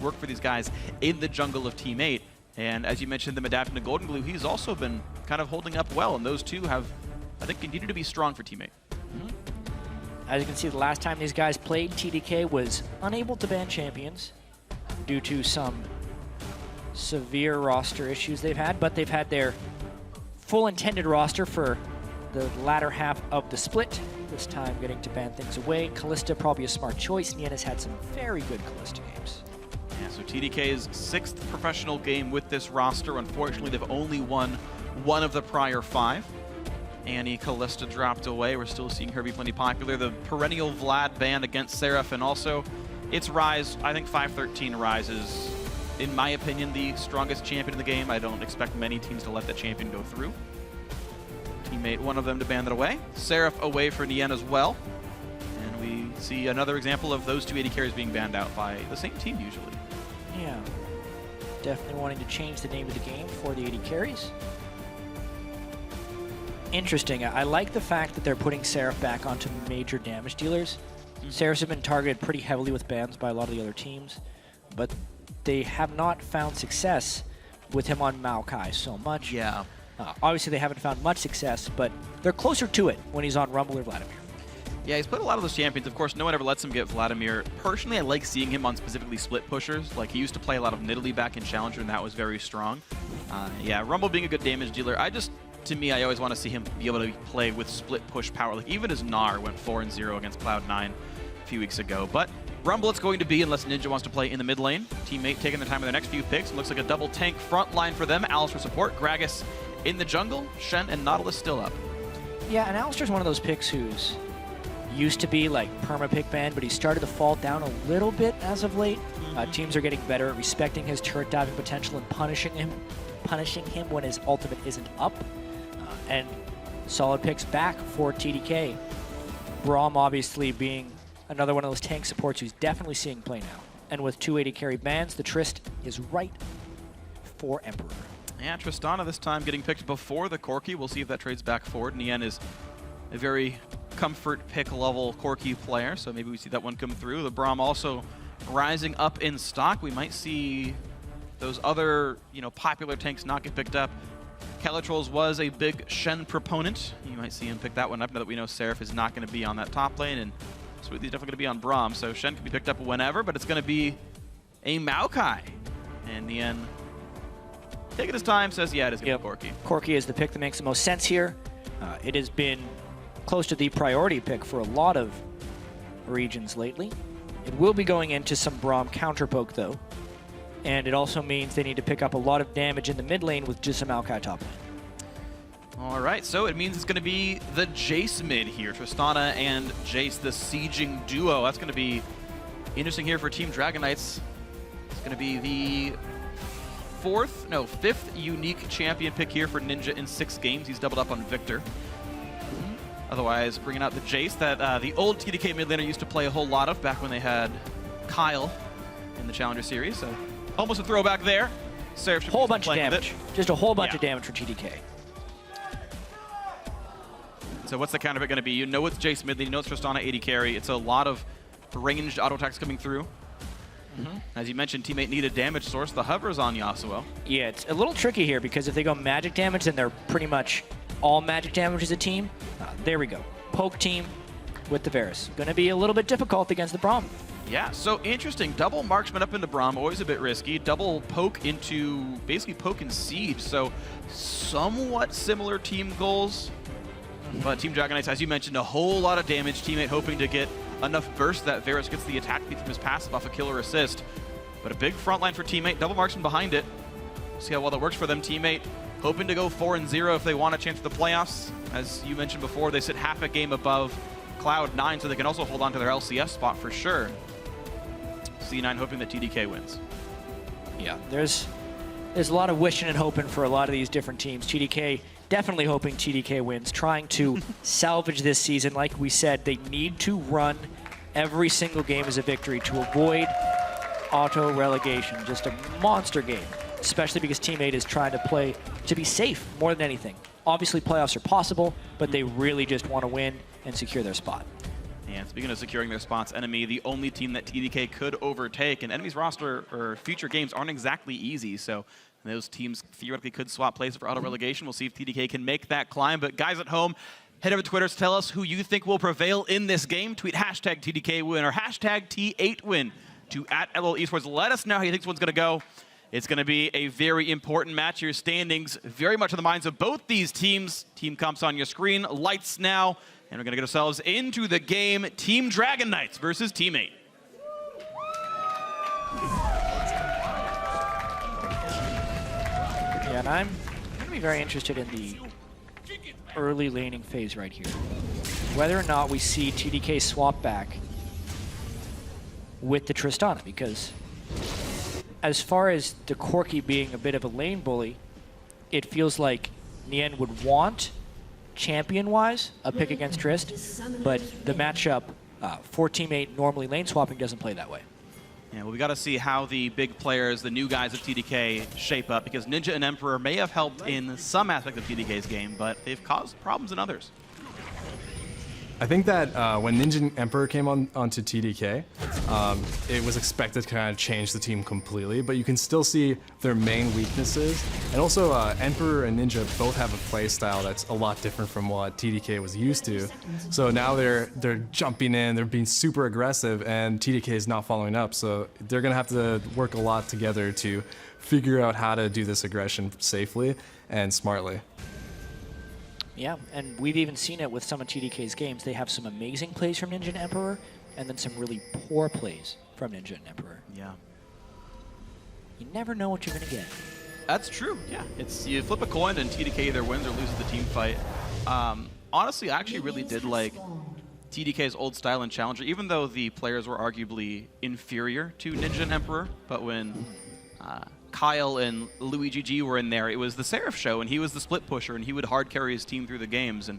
work for these guys in the jungle of Team 8. And as you mentioned, them adapting to Goldenglue, he's also been kind of holding up well. And those two have, I think, continued to be strong for Team 8. As you can see, the last time these guys played, TDK was unable to ban champions due to some severe roster issues they've had, but they've had their full intended roster for the latter half of the split. This time getting to ban things away. Kalista probably a smart choice. Nien has had some very good Kalista games. Yeah, so TDK's 6th professional game with this roster. Unfortunately, they've only won one of the prior 5. Annie Kalista dropped away. We're still seeing her be plenty popular. The perennial Vlad ban against Seraph, and also its Ryze. I think 513 Ryze is, in my opinion, the strongest champion in the game. I don't expect many teams to let that champion go through. Teammate, one of them to ban that away. Seraph away for Nien as well. And we see another example of those two AD carries being banned out by the same team usually. Yeah, definitely wanting to change the name of the game for the AD carries. Interesting. I like the fact that they're putting Seraph back onto major damage dealers. Seraphs have been targeted pretty heavily with bans by a lot of the other teams, but they have not found success with him on Maokai so much. Yeah. Obviously, they haven't found much success, but they're closer to it when he's on Rumble or Vladimir. Yeah, he's played a lot of those champions. Of course, no one ever lets him get Vladimir. Personally, I like seeing him on specifically split pushers. Like, he used to play a lot of Nidalee back in Challenger, and that was very strong. Yeah, Rumble being a good damage dealer, to me, I always want to see him be able to play with split push power. Like, even as Gnar went 4-0 against Cloud9 a few weeks ago. But Rumble it's going to be unless Ninja wants to play in the mid lane. Teammate taking their time with their next few picks. It looks like a double tank front line for them. Alistar support, Gragas in the jungle, Shen and Nautilus still up. Yeah, and Alistar's one of those picks who's used to be like perma-pick banned, but he started to fall down a little bit as of late. Teams are getting better at respecting his turret diving potential and punishing him when his ultimate isn't up. And solid picks back for TDK. Braum obviously being another one of those tank supports who's definitely seeing play now. And with 2 AD carry bans, the Trist is right for Emperor. Yeah, Tristana this time getting picked before the Corki. We'll see if that trades back forward. Nien is a very comfort pick level Corki player, so maybe we see that one come through. The Braum also rising up in stock. We might see those other, popular tanks not get picked up. CaliTrolz was a big Shen proponent. You might see him pick that one up now that we know Seraph is not going to be on that top lane, and Smoothie's definitely going to be on Braum, so Shen can be picked up whenever, but it's going to be a Maokai. And Nien, taking his time, says, yeah, it is going to be Corki. Corki is the pick that makes the most sense here. It has been close to the priority pick for a lot of regions lately. It will be going into some Braum counter poke, though. And it also means they need to pick up a lot of damage in the mid lane with just a Maokai top lane. All right, so it means it's going to be the Jayce mid here. Tristana and Jayce, the sieging duo. That's going to be interesting here for Team Dragon Knights. It's going to be the 5th unique champion pick here for Ninja in 6 games. He's doubled up on Victor. Otherwise, bringing out the Jayce that the old TDK mid laner used to play a whole lot of back when they had Kyle in the Challenger series. So almost a throwback there. Seraph should whole bunch of damage. Just a whole bunch of damage for TDK. So what's the counter pick going to be? You know it's Jayce mid lane, you know it's Tristana AD carry. It's a lot of ranged auto attacks coming through. As you mentioned, teammate needed damage source. The hover's on Yasuo. Yeah, it's a little tricky here because if they go magic damage, then they're pretty much all magic damage as a team. There we go. Poke team with the Varus. Going to be a little bit difficult against the Braum. Yeah, so interesting. Double marksman up into Braum, always a bit risky. Double poke into basically poke and siege. So somewhat similar team goals. But Team Dragon Knights, as you mentioned, a whole lot of damage. Teammate hoping to get enough burst that Varus gets the attack speed from his passive off a killer assist. But a big front line for Teammate. Double marksman behind it. See how well that works for them. Teammate hoping to go 4-0 if they want a chance at the playoffs. As you mentioned before, they sit half a game above Cloud9, so they can also hold on to their LCS spot for sure. C9 hoping that TDK wins. Yeah, there's a lot of wishing and hoping for a lot of these different teams. TDK definitely hoping TDK wins, trying to salvage this season. Like we said, they need to run every single game as a victory to avoid auto relegation. Just a monster game, especially because Teammate is trying to play to be safe more than anything. Obviously, playoffs are possible, but they really just want to win and secure their spot. And speaking of securing their spots, Enemy, the only team that TDK could overtake, and Enemy's roster or future games aren't exactly easy, so those teams theoretically could swap places for auto relegation. We'll see if TDK can make that climb, but guys at home, head over to Twitter to tell us who you think will prevail in this game. Tweet hashtag TDK win or hashtag T8 win to @LOL Esports. Let us know how you think this one's going to go. It's going to be a very important match. Your standings very much in the minds of both these teams. Team comps on your screen. Lights now. And we're going to get ourselves into the game. Team Dragon Knights versus Team 8. Yeah, and I'm going to be very interested in the early laning phase right here. Whether or not we see TDK swap back with the Tristana, because as far as the Corki being a bit of a lane bully, it feels like Nien would want, champion-wise, a pick against Trist, but the matchup for Team 8 normally lane swapping doesn't play that way. Yeah, well, we got to see how the big players, the new guys of TDK, shape up, because Ninja and Emperor may have helped in some aspect of TDK's game, but they've caused problems in others. I think that when Ninja and Emperor came onto TDK, it was expected to kind of change the team completely, but you can still see their main weaknesses. And also, Emperor and Ninja both have a play style that's a lot different from what TDK was used to. So now they're jumping in, they're being super aggressive, and TDK is not following up. So they're going to have to work a lot together to figure out how to do this aggression safely and smartly. Yeah, and we've even seen it with some of TDK's games. They have some amazing plays from Ninja and Emperor, and then some really poor plays from Ninja and Emperor. Yeah. You never know what you're going to get. That's true, yeah. It's you flip a coin and TDK either wins or loses the team fight. Honestly, I actually really did like TDK's old style in Challenger, even though the players were arguably inferior to Ninja and Emperor. But when Kyle and Luigi G were in there, it was the Seraph show, and he was the split pusher, and he would hard carry his team through the games. And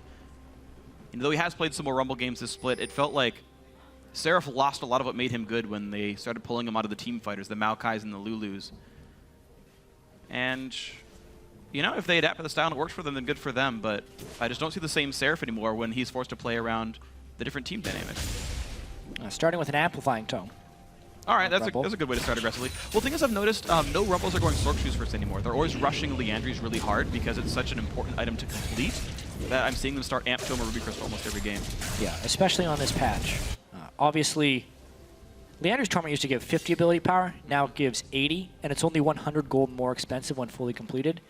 though he has played some more Rumble games this split, it felt like Seraph lost a lot of what made him good when they started pulling him out of the team fighters, the Maokais and the Lulus. And, you know, if they adapt to the style and it works for them, then good for them. But I just don't see the same Seraph anymore when he's forced to play around the different team dynamics. Starting with an amplifying tone. All right, that's a good way to start aggressively. Well, the thing is, I've noticed no Rumbles are going Sork Shoes first anymore. They're always rushing Liandry's really hard because it's such an important item to complete that I'm seeing them start Amp Tome or Ruby Crystal almost every game. Yeah, especially on this patch. Obviously, Liandry's Torment used to give 50 ability power. Now it gives 80, and it's only 100 gold more expensive when fully completed.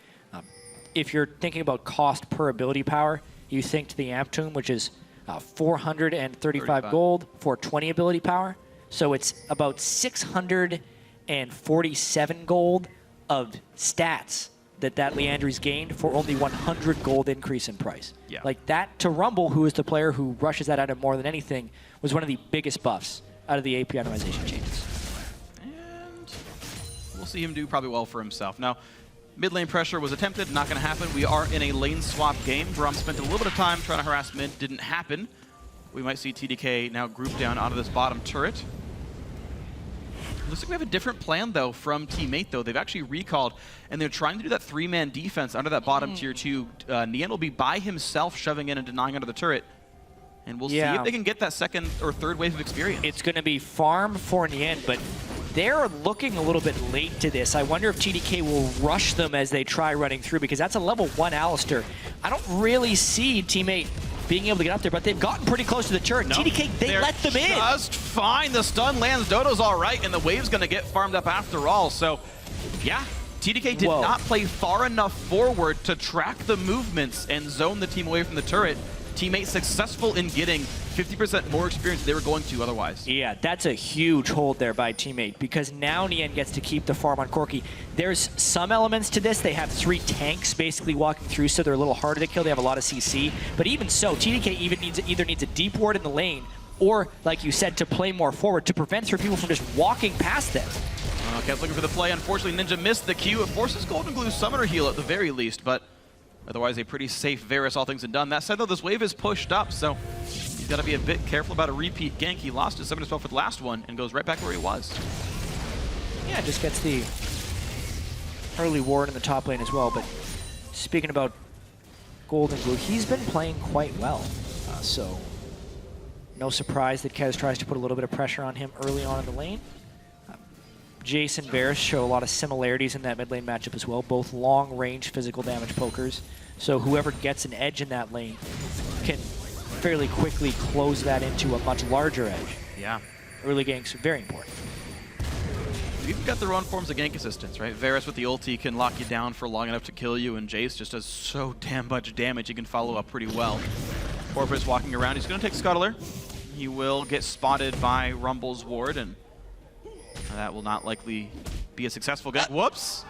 If you're thinking about cost per ability power, you think to the Amp Tome, which is 435 gold for 20 ability power. So it's about 647 gold of stats that Liandry's gained for only 100 gold increase in price. Yeah. Like that to Rumble, who is the player who rushes that item more than anything, was one of the biggest buffs out of the AP optimization changes. And we'll see him do probably well for himself. Now, mid lane pressure was attempted, not going to happen. We are in a lane swap game. Braum spent a little bit of time trying to harass mid, didn't happen. We might see TDK now group down onto this bottom turret. Looks like we have a different plan, though, from Team 8, though. They've actually recalled, and they're trying to do that three-man defense under that bottom tier 2. Nien will be by himself shoving in and denying under the turret. And we'll see if they can get that second or third wave of experience. It's going to be farm for Nien, but they're looking a little bit late to this. I wonder if TDK will rush them as they try running through, because that's a level 1 Alistar. I don't really see Team 8 being able to get up there, but they've gotten pretty close to the turret. No, TDK, they let them in. Just fine. The stun lands. Dodo's all right, and the wave's going to get farmed up after all. So, yeah, TDK did not play far enough forward to track the movements and zone the team away from the turret. Teammate successful in getting 50% more experience than they were going to otherwise. Yeah, that's a huge hold there by Teammate, because now Nien gets to keep the farm on Corki. There's some elements to this. They have 3 tanks basically walking through, so they're a little harder to kill. They have a lot of CC. But even so, TDK either needs a deep ward in the lane, or, like you said, to play more forward to prevent people from just walking past them. Okay, looking for the play. Unfortunately, Ninja missed the Q. It forces Goldenglue summoner heal at the very least, but otherwise a pretty safe Varus, all things done. That said, though, this wave is pushed up, so he's got to be a bit careful about a repeat gank. He lost his summoner spell for the last one and goes right back where he was. Yeah, just gets the early ward in the top lane as well. But speaking about Goldenglue, he's been playing quite well. So No surprise that Kez tries to put a little bit of pressure on him early on in the lane. Jayce and Varus show a lot of similarities in that mid lane matchup as well, both long-range physical damage pokers. So whoever gets an edge in that lane can fairly quickly close that into a much larger edge. Yeah. Early ganks, very important. You've even got their own forms of gank assistance, right? Varus with the ulti can lock you down for long enough to kill you, and Jayce just does so damn much damage he can follow up pretty well. Porpoise walking around, he's going to take Scuttler. He will get spotted by Rumble's ward, and that will not likely be a successful gun. Whoops!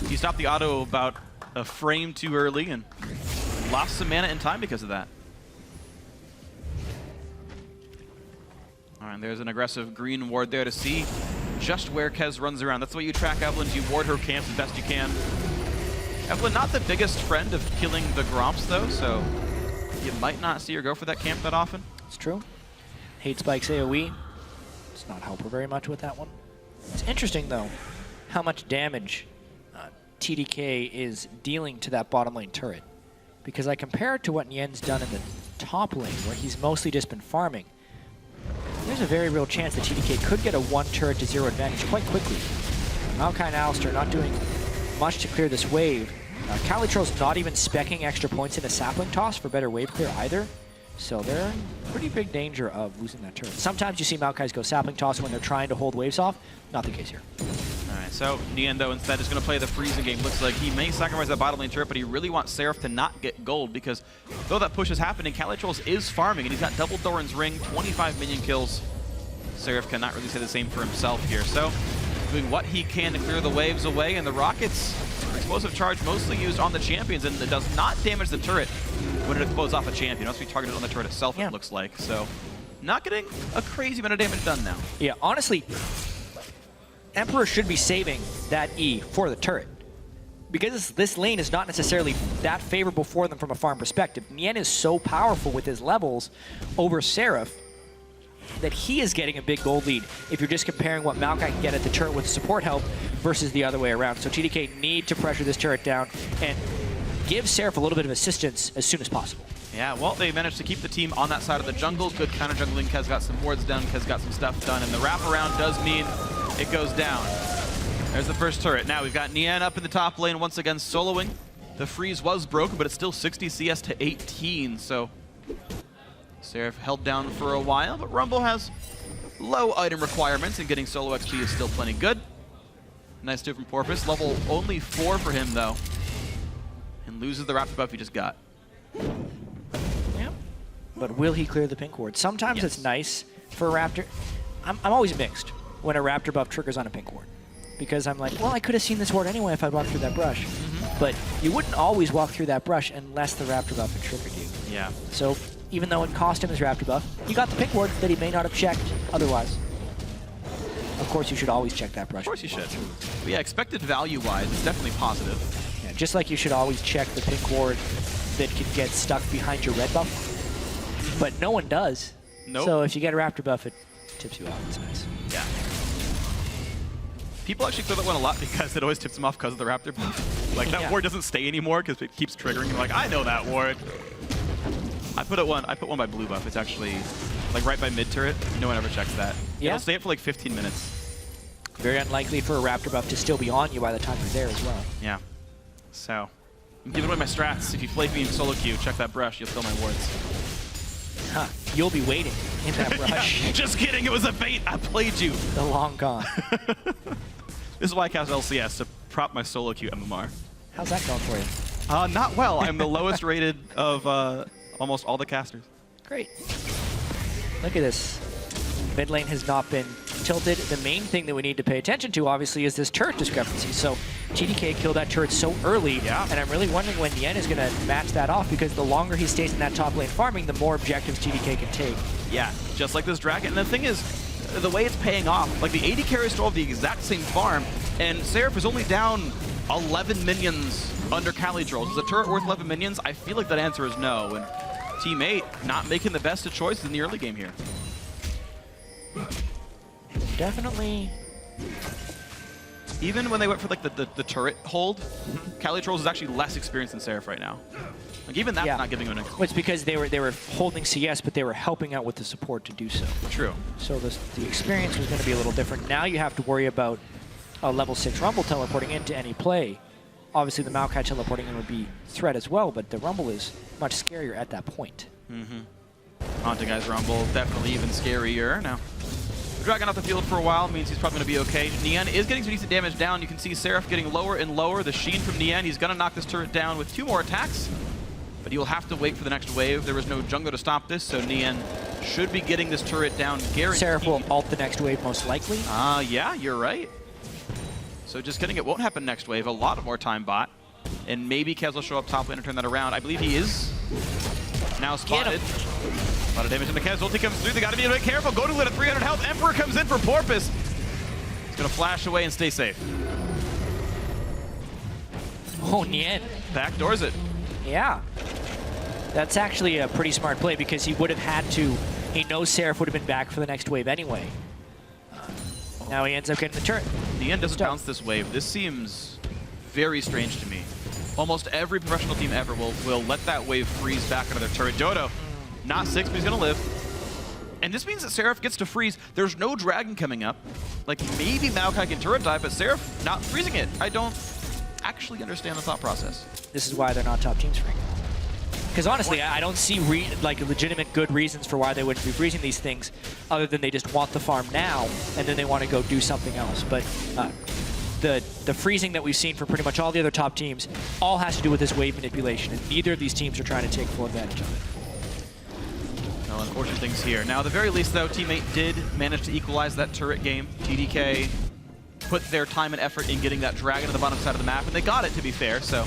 He stopped the auto about a frame too early and lost some mana in time because of that. All right, there's an aggressive green ward there to see just where Kez runs around. That's the way you track Evelyn. You ward her camp as best you can. Evelyn, not the biggest friend of killing the Gromps, though, so you might not see her go for that camp that often. It's true. Hate Spike's AoE. Does not help her very much with that one. It's interesting, though, how much damage TDK is dealing to that bottom lane turret. Because I compare it to what Nien's done in the top lane, where he's mostly just been farming. There's a very real chance that TDK could get a 1 turret to 0 advantage quite quickly. Maokai and Alistar not doing much to clear this wave. CaliTrolz not even speccing extra points in a sapling toss for better wave clear either. So they're in pretty big danger of losing that turret. Sometimes you see Maokai's go sapling toss when they're trying to hold waves off. Not the case here. Alright, so Nien, though, instead is going to play the freezing game. Looks like he may sacrifice that bottom lane turret, but he really wants Seraph to not get gold, because though that push is happening, CaliTrolz is farming, and he's got double Doran's ring, 25 minion kills. Seraph cannot really say the same for himself here. So, doing what he can to clear the waves away, and the Rockets, explosive charge mostly used on the champions, and it does not damage the turret when it explodes off a champion. It must be targeted on the turret itself, it looks like. So, not getting a crazy amount of damage done now. Yeah, honestly, Emperor should be saving that E for the turret, because this lane is not necessarily that favorable for them from a farm perspective. Nien is so powerful with his levels over Seraph that he is getting a big gold lead if you're just comparing what Maokai can get at the turret with support help versus the other way around. So TDK need to pressure this turret down and give Seraph a little bit of assistance as soon as possible. Yeah, well, they managed to keep the team on that side of the jungle. Good counter jungling. Kez got some wards done. Kez got some stuff done. And the wraparound does mean it goes down. There's the first turret. Now we've got Nien up in the top lane once again soloing. The freeze was broken, but it's still 60 CS to 18. So Seraph held down for a while, but Rumble has low item requirements, and getting solo XP is still plenty good. Nice do from Porpoise. Level only 4 for him, though. And loses the Raptor buff he just got. Yeah. But will he clear the pink ward? Sometimes it's nice for a Raptor. I'm always mixed when a Raptor buff triggers on a pink ward, because I'm like, well, I could have seen this ward anyway if I walked through that brush. But you wouldn't always walk through that brush unless the Raptor buff had triggered you. Yeah. So even though it cost him his Raptor buff, he got the pink ward that he may not have checked otherwise. Of course, you should always check that brush. Of course you should. But yeah, expected value-wise, it's definitely positive. Yeah, just like you should always check the pink ward that could get stuck behind your red buff. But no one does. Nope. So if you get a Raptor buff, it tips you off. It's nice. Yeah. People actually throw that one a lot because it always tips them off because of the Raptor buff. Like, that ward doesn't stay anymore because it keeps triggering. You're like, I know that ward. I put one by blue buff. It's actually like right by mid turret. No one ever checks that. Yeah. It'll stay up for like 15 minutes. Very unlikely for a Raptor buff to still be on you by the time you're there as well. Yeah. So, I'm giving away my strats. If you play me in solo queue, check that brush. You'll kill my wards. Huh. You'll be waiting in that brush. Yeah, just kidding. It was a bait. I played you. The long gone. This is why I cast LCS, to prop my solo queue MMR. How's that going for you? Not well. I'm the lowest rated of almost all the casters. Great. Look at this. Mid lane has not been tilted. The main thing that we need to pay attention to, obviously, is this turret discrepancy. So TDK killed that turret so early, and I'm really wondering when Nien is going to match that off, because the longer he stays in that top lane farming, the more objectives TDK can take. Yeah, just like this dragon. And the thing is, the way it's paying off, like the AD carries still have the exact same farm, and Seraph is only down 11 minions under CaliTrolz. Is the turret worth 11 minions? I feel like that answer is no. And Team 8 not making the best of choices in the early game here. Definitely even when they went for like the turret hold, CaliTrolz is actually less experienced than Seraph right now. Like even that's not giving him an. Well, it's because they were holding CS, but they were helping out with the support to do so. True. So the experience was going to be a little different. Now you have to worry about a level 6 Rumble teleporting into any play. Obviously, the Maokai teleporting in would be threat as well, but the Rumble is much scarier at that point. Haunting Guy's Rumble, definitely even scarier. Now, Dragon off the field for a while means he's probably going to be okay. Nien is getting some decent damage down. You can see Seraph getting lower and lower. The sheen from Nien, he's going to knock this turret down with 2 more attacks, but he'll have to wait for the next wave. There was no jungler to stop this, so Nien should be getting this turret down guaranteed. Seraph will ult the next wave most likely. Yeah, you're right. So just kidding, it won't happen next wave. A lot of more time bot. And maybe Kez will show up top lane and turn that around. I believe he is now spotted. A lot of damage in the Kez. Ulti comes through. They got to be a bit careful. Goldenglue at 300 health. Emperor comes in for Porpoise. He's going to flash away and stay safe. Oh, Nien. Backdoors it. Yeah. That's actually a pretty smart play because he would have had to. He knows Seraph would have been back for the next wave anyway. Now he ends up getting the turret. Nien doesn't bounce this wave. This seems very strange to me. Almost every professional team ever will let that wave freeze back into their turret. Dodo, not 6, but he's going to live. And this means that Seraph gets to freeze. There's no dragon coming up. Like, maybe Maokai can turret dive, but Seraph not freezing it. I don't actually understand the thought process. This is why they're not top teams, Phreak. Because honestly, I don't see like legitimate good reasons for why they wouldn't be freezing these things, other than they just want the farm now, and then they want to go do something else. But the freezing that we've seen for pretty much all the other top teams all has to do with this wave manipulation, and neither of these teams are trying to take full advantage of it. No unfortunate things here. Now, at the very least, though, Teammate did manage to equalize that turret game. TDK put their time and effort in getting that dragon to the bottom side of the map, and they got it, to be fair. So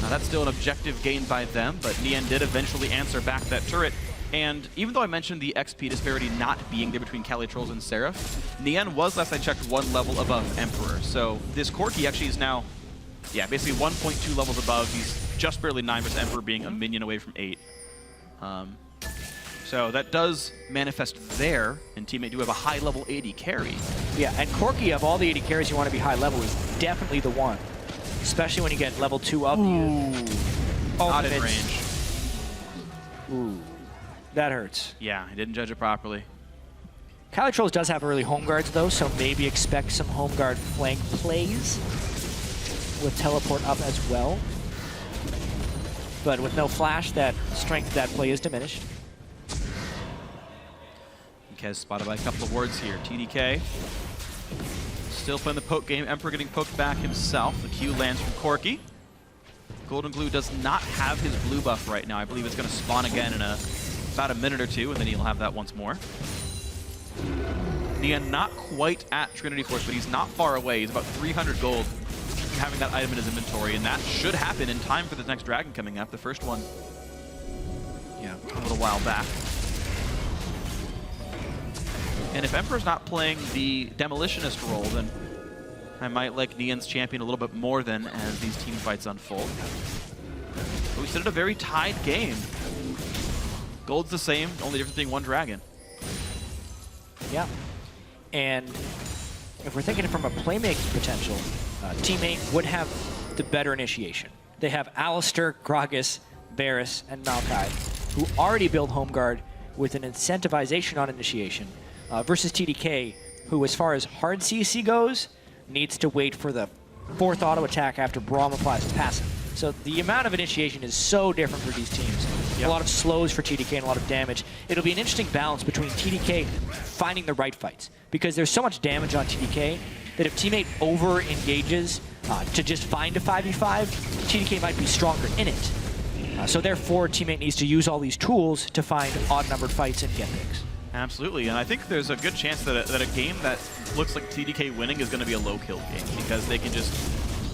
that's still an objective gained by them, but Nien did eventually answer back that turret. And even though I mentioned the XP disparity not being there between CaliTrolz and Seraph, Nien was, last I checked, 1 level above Emperor. So this Corki actually is now, basically 1.2 levels above. He's just barely 9 versus Emperor being a minion away from 8. So that does manifest there, and Teammate do have a high-level AD carry. Yeah, and Corki, of all the AD carries you want to be high level, is definitely the one. Especially when you get level 2 up. Not in range. Ooh, that hurts. Yeah, he didn't judge it properly. CaliTrolz does have early home guards though, so maybe expect some home guard flank plays with teleport up as well. But with no flash, that strength of that play is diminished. Kez spotted by a couple of wards here. TDK still playing the poke game. Emperor getting poked back himself. The Q lands from Corki. Goldenglue does not have his blue buff right now. I believe it's going to spawn again in about a minute or 2, and then he'll have that once more. Nien not quite at Trinity Force, but he's not far away. He's about 300 gold having that item in his inventory, and that should happen in time for the next dragon coming up. The first one, a little while back. And if Emperor's not playing the Demolitionist role, then I might like Nien's champion a little bit more than as these team fights unfold. But we sit at a very tied game. Gold's the same, only difference being 1 dragon. Yeah. And if we're thinking from a playmaking potential, Teammate would have the better initiation. They have Alistar, Gragas, Varus, and Maokai, who already build home guard with an incentivization on initiation. Versus TDK, who, as far as hard CC goes, needs to wait for the 4th auto attack after Braum applies passive. So the amount of initiation is so different for these teams. A lot of slows for TDK and a lot of damage. It'll be an interesting balance between TDK finding the right fights, because there's so much damage on TDK that if Teammate over-engages to just find a 5v5, TDK might be stronger in it. So therefore, Teammate needs to use all these tools to find odd-numbered fights and get picks. Absolutely, and I think there's a good chance that a game that looks like TDK winning is going to be a low-kill game, because they can just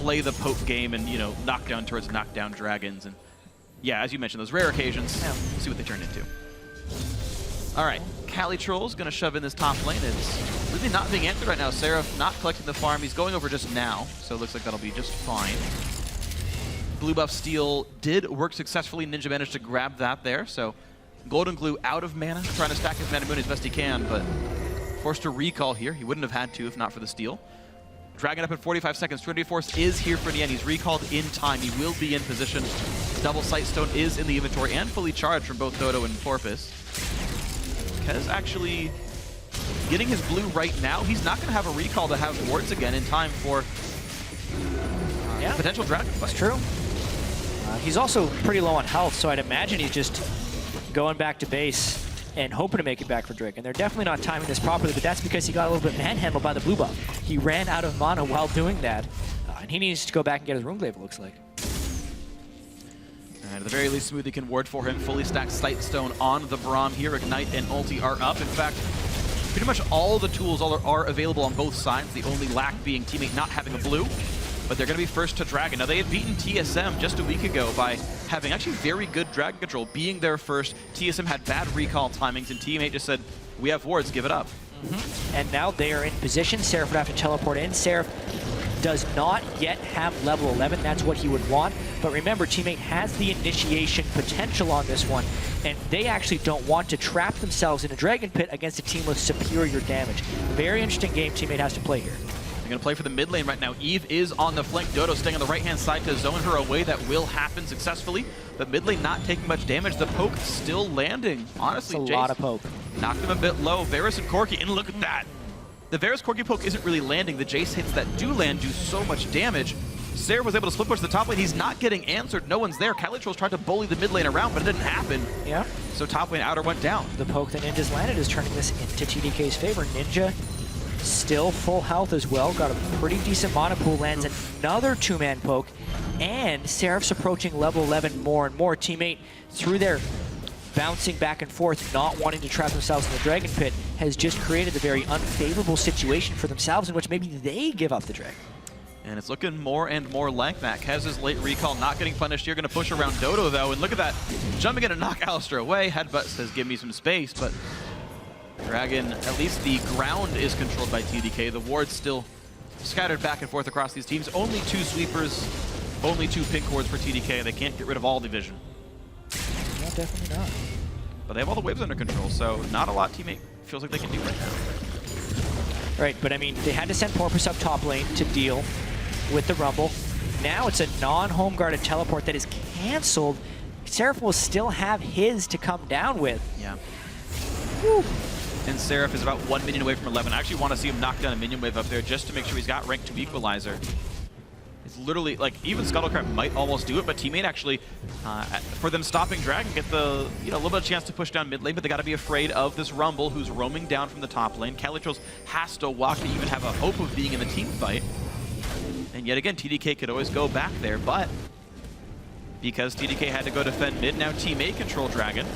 play the poke game and, knock down turrets, knock down dragons, and as you mentioned, those rare occasions, we'll see what they turn into. All right, CaliTrolz going to shove in this top lane. It's really not being answered right now. Seraph not collecting the farm. He's going over just now, so it looks like that'll be just fine. Blue buff steal did work successfully. Ninja managed to grab that there, so Goldenglue out of mana, trying to stack his mana moon as best he can, but forced to recall here. He wouldn't have had to if not for the steal. Dragon up in 45 seconds. Trinity Force is here for Nien. He's recalled in time. He will be in position. Double Sightstone is in the inventory and fully charged from both Dodo and Porpoise. Kez actually getting his blue right now. He's not going to have a recall to have wards again in time for potential Dragon fight. That's true. He's also pretty low on health, so I'd imagine he's just going back to base and hoping to make it back for Drake. And they're definitely not timing this properly, but that's because he got a little bit manhandled by the blue buff. He ran out of mana while doing that, and he needs to go back and get his Runeglaive, it looks like. And at the very least, Smoothie can ward for him. Fully stacked Sightstone on the Braum here. Ignite and Ulti are up. In fact, pretty much all the tools are available on both sides. The only lack being teammate not having a blue. But they're going to be first to Dragon. Now, they had beaten TSM just a week ago by having actually very good Dragon control, being there first. TSM had bad recall timings, and teammate just said, we have wards, give it up. And now they are in position. Seraph would have to teleport in. Seraph does not yet have level 11. That's what he would want. But remember, teammate has the initiation potential on this one, and they actually don't want to trap themselves in a Dragon Pit against a team with superior damage. Very interesting game teammate has to play here. They're going to play for the mid lane right now. Eve is on the flank. Dodo staying on the right-hand side to zone her away. That will happen successfully. But mid lane not taking much damage. The poke still landing. Honestly, That's a lot of poke. Knocked him a bit low. Varus and Corki, and look at that. The Varus Corki poke isn't really landing. The Jayce hits that do land do so much damage. Seraph was able to split push the top lane. He's not getting answered. No one's there. CaliTrolz tried to bully the mid lane around, but it didn't happen. Yeah. So top lane outer went down. The poke that Ninja's landed is turning this into TDK's favor. Ninja still full health as well. Got a pretty decent mana pool. Lands another two-man poke. And Seraph's approaching level 11 more and more. Teammate, through their bouncing back and forth, not wanting to trap themselves in the Dragon Pit, has just created a very unfavorable situation for themselves in which maybe they give up the Dragon. And it's looking more and more like that. Kez's late recall not getting punished here. Going to push around Dodo, though. And look at that. Jumping in to knock Alistar away. Headbutt says, give me some space. But Dragon, at least the ground is controlled by TDK. The ward's still scattered back and forth across these teams. Only 2 sweepers, only 2 pink wards for TDK. They can't get rid of all division. No, definitely not. But they have all the waves under control, so not a lot teammate feels like they can do right now. Right, but I mean, they had to send Porpoise up top lane to deal with the Rumble. Now it's a non-home guarded teleport that is canceled. Seraph will still have his to come down with. Yeah. Woo. And Seraph is about 1 minion away from 11. I actually want to see him knock down a minion wave up there just to make sure he's got rank 2 equalizer. It's literally, like, even Scuttlecrab might almost do it, but teammate actually, for them stopping Dragon, get the, a little bit of chance to push down mid lane, but they got to be afraid of this Rumble who's roaming down from the top lane. CaliTrolz has to walk to even have a hope of being in the team fight. And yet again, TDK could always go back there, but because TDK had to go defend mid, now Team A control Dragon,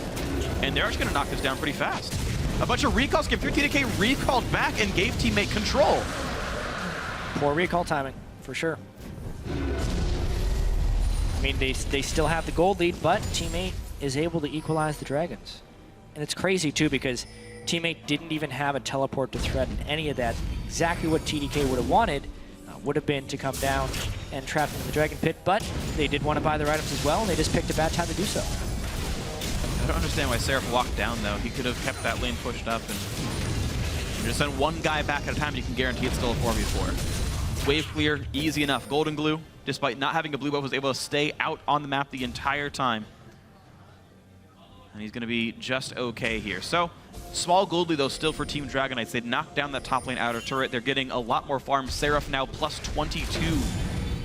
and they're actually going to knock this down pretty fast. A bunch of recalls came through. TDK recalled back and gave teammate control. Poor recall timing, for sure. I mean, they still have the gold lead, but teammate is able to equalize the Dragons. And it's crazy, too, because teammate didn't even have a teleport to threaten any of that. Exactly what TDK would have wanted would have been to come down and trap them in the Dragon Pit, but they did want to buy their items as well, and they just picked a bad time to do so. I don't understand why Seraph walked down, though. He could have kept that lane pushed up and just send one guy back at a time, and you can guarantee it's still a 4v4. Wave clear, easy enough. Goldenglue, despite not having a blue buff, was able to stay out on the map the entire time. And he's going to be just okay here. So, small gold lead, though, still for Team Dragonites. They knocked down that top lane outer turret. They're getting a lot more farm. Seraph now plus 22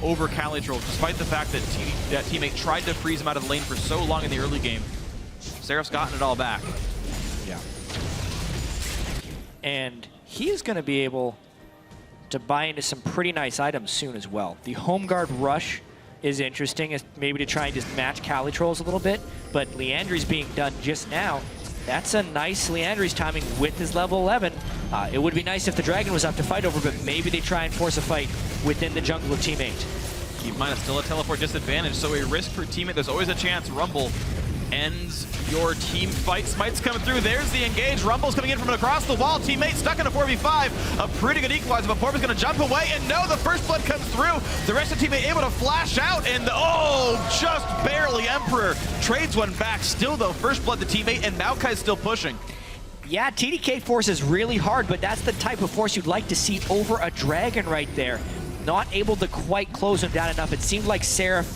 over CaliTrolz, despite the fact that teammate tried to freeze him out of the lane for so long in the early game. Seraph's gotten it all back. Yeah. And he is going to be able to buy into some pretty nice items soon as well. The Home Guard Rush is interesting, maybe to try and just match CaliTrolz a little bit, but Liandry's being done just now. That's a nice Liandry's timing with his level 11. It would be nice if the Dragon was up to fight over, but maybe they try and force a fight within the jungle of teammate. Keep in mind, it's still a teleport disadvantage, so a risk for teammate. There's always a chance Rumble ends your team fight. Smite's coming through. There's the engage. Rumble's coming in from across the wall. Teammate stuck in a 4v5. A pretty good equalizer, but Porpoise going to jump away. And no, the first blood comes through. The rest of the teammate able to flash out. And just barely. Emperor trades one back. Still, though, first blood to teammate. And Maokai's still pushing. Yeah, TDK forces really hard, but that's the type of force you'd like to see over a dragon right there. Not able to quite close him down enough. It seemed like Seraph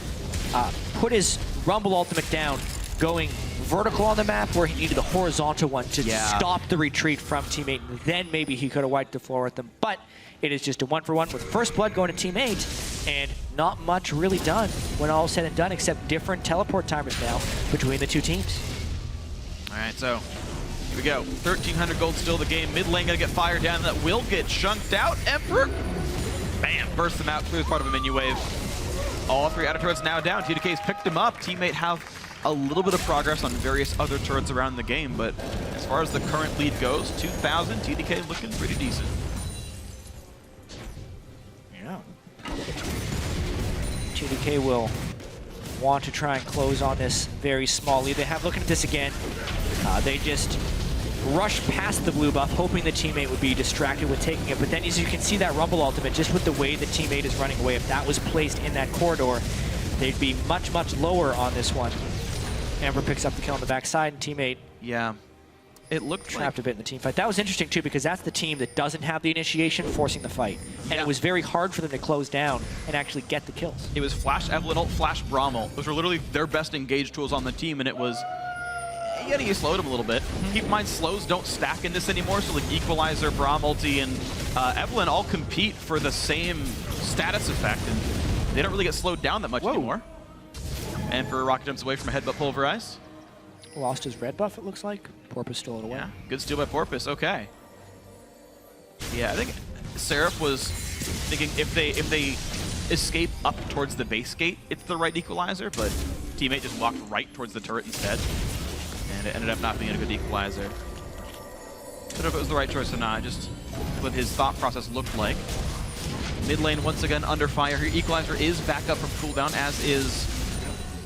put his Rumble ultimate down, going vertical on the map where he needed the horizontal one to stop the retreat from Teammate. And then maybe he could have wiped the floor with them. But it is just a 1-for-1 with first blood going to Teammate, and not much really done when all is said and done, except different teleport timers now between the two teams. All right, so here we go. 1,300 gold still the game. Mid lane gonna get fired down. That will get chunked out. Emperor, bam, bursts them out. Clears part of a minion wave. All three outer turrets now down. TDK's picked them up. Teammate have a little bit of progress on various other turrets around the game, but as far as the current lead goes, 2,000, TDK looking pretty decent. Yeah. TDK will want to try and close on this very small lead. They have, looking at this again, they just rush past the blue buff, hoping the teammate would be distracted with taking it. But then as you can see that Rumble ultimate, just with the way the teammate is running away, if that was placed in that corridor, they'd be much, much lower on this one. Amber picks up the kill on the backside, and teammate it looked trapped a bit in the team fight. That was interesting too, because that's the team that doesn't have the initiation forcing the fight. And it was very hard for them to close down and actually get the kills. It was Flash Evelyn ult, Flash Braum ult. Those were literally their best engaged tools on the team, and it was, you slowed them a little bit. Keep in mind, slows don't stack in this anymore, so like Equalizer, Braum ulti, and Evelyn all compete for the same status effect, and they don't really get slowed down that much anymore. Emperor rocket jumps away from a headbutt pulverize. Lost his red buff, it looks like. Porpoise stole it away. Yeah, good steal by Porpoise, okay. Yeah, I think Seraph was thinking if they escape up towards the base gate, it's the right equalizer, but teammate just walked right towards the turret instead. And it ended up not being a good equalizer. I don't know if it was the right choice or not, just what his thought process looked like. Mid lane once again under fire here. Equalizer is back up from cooldown, as is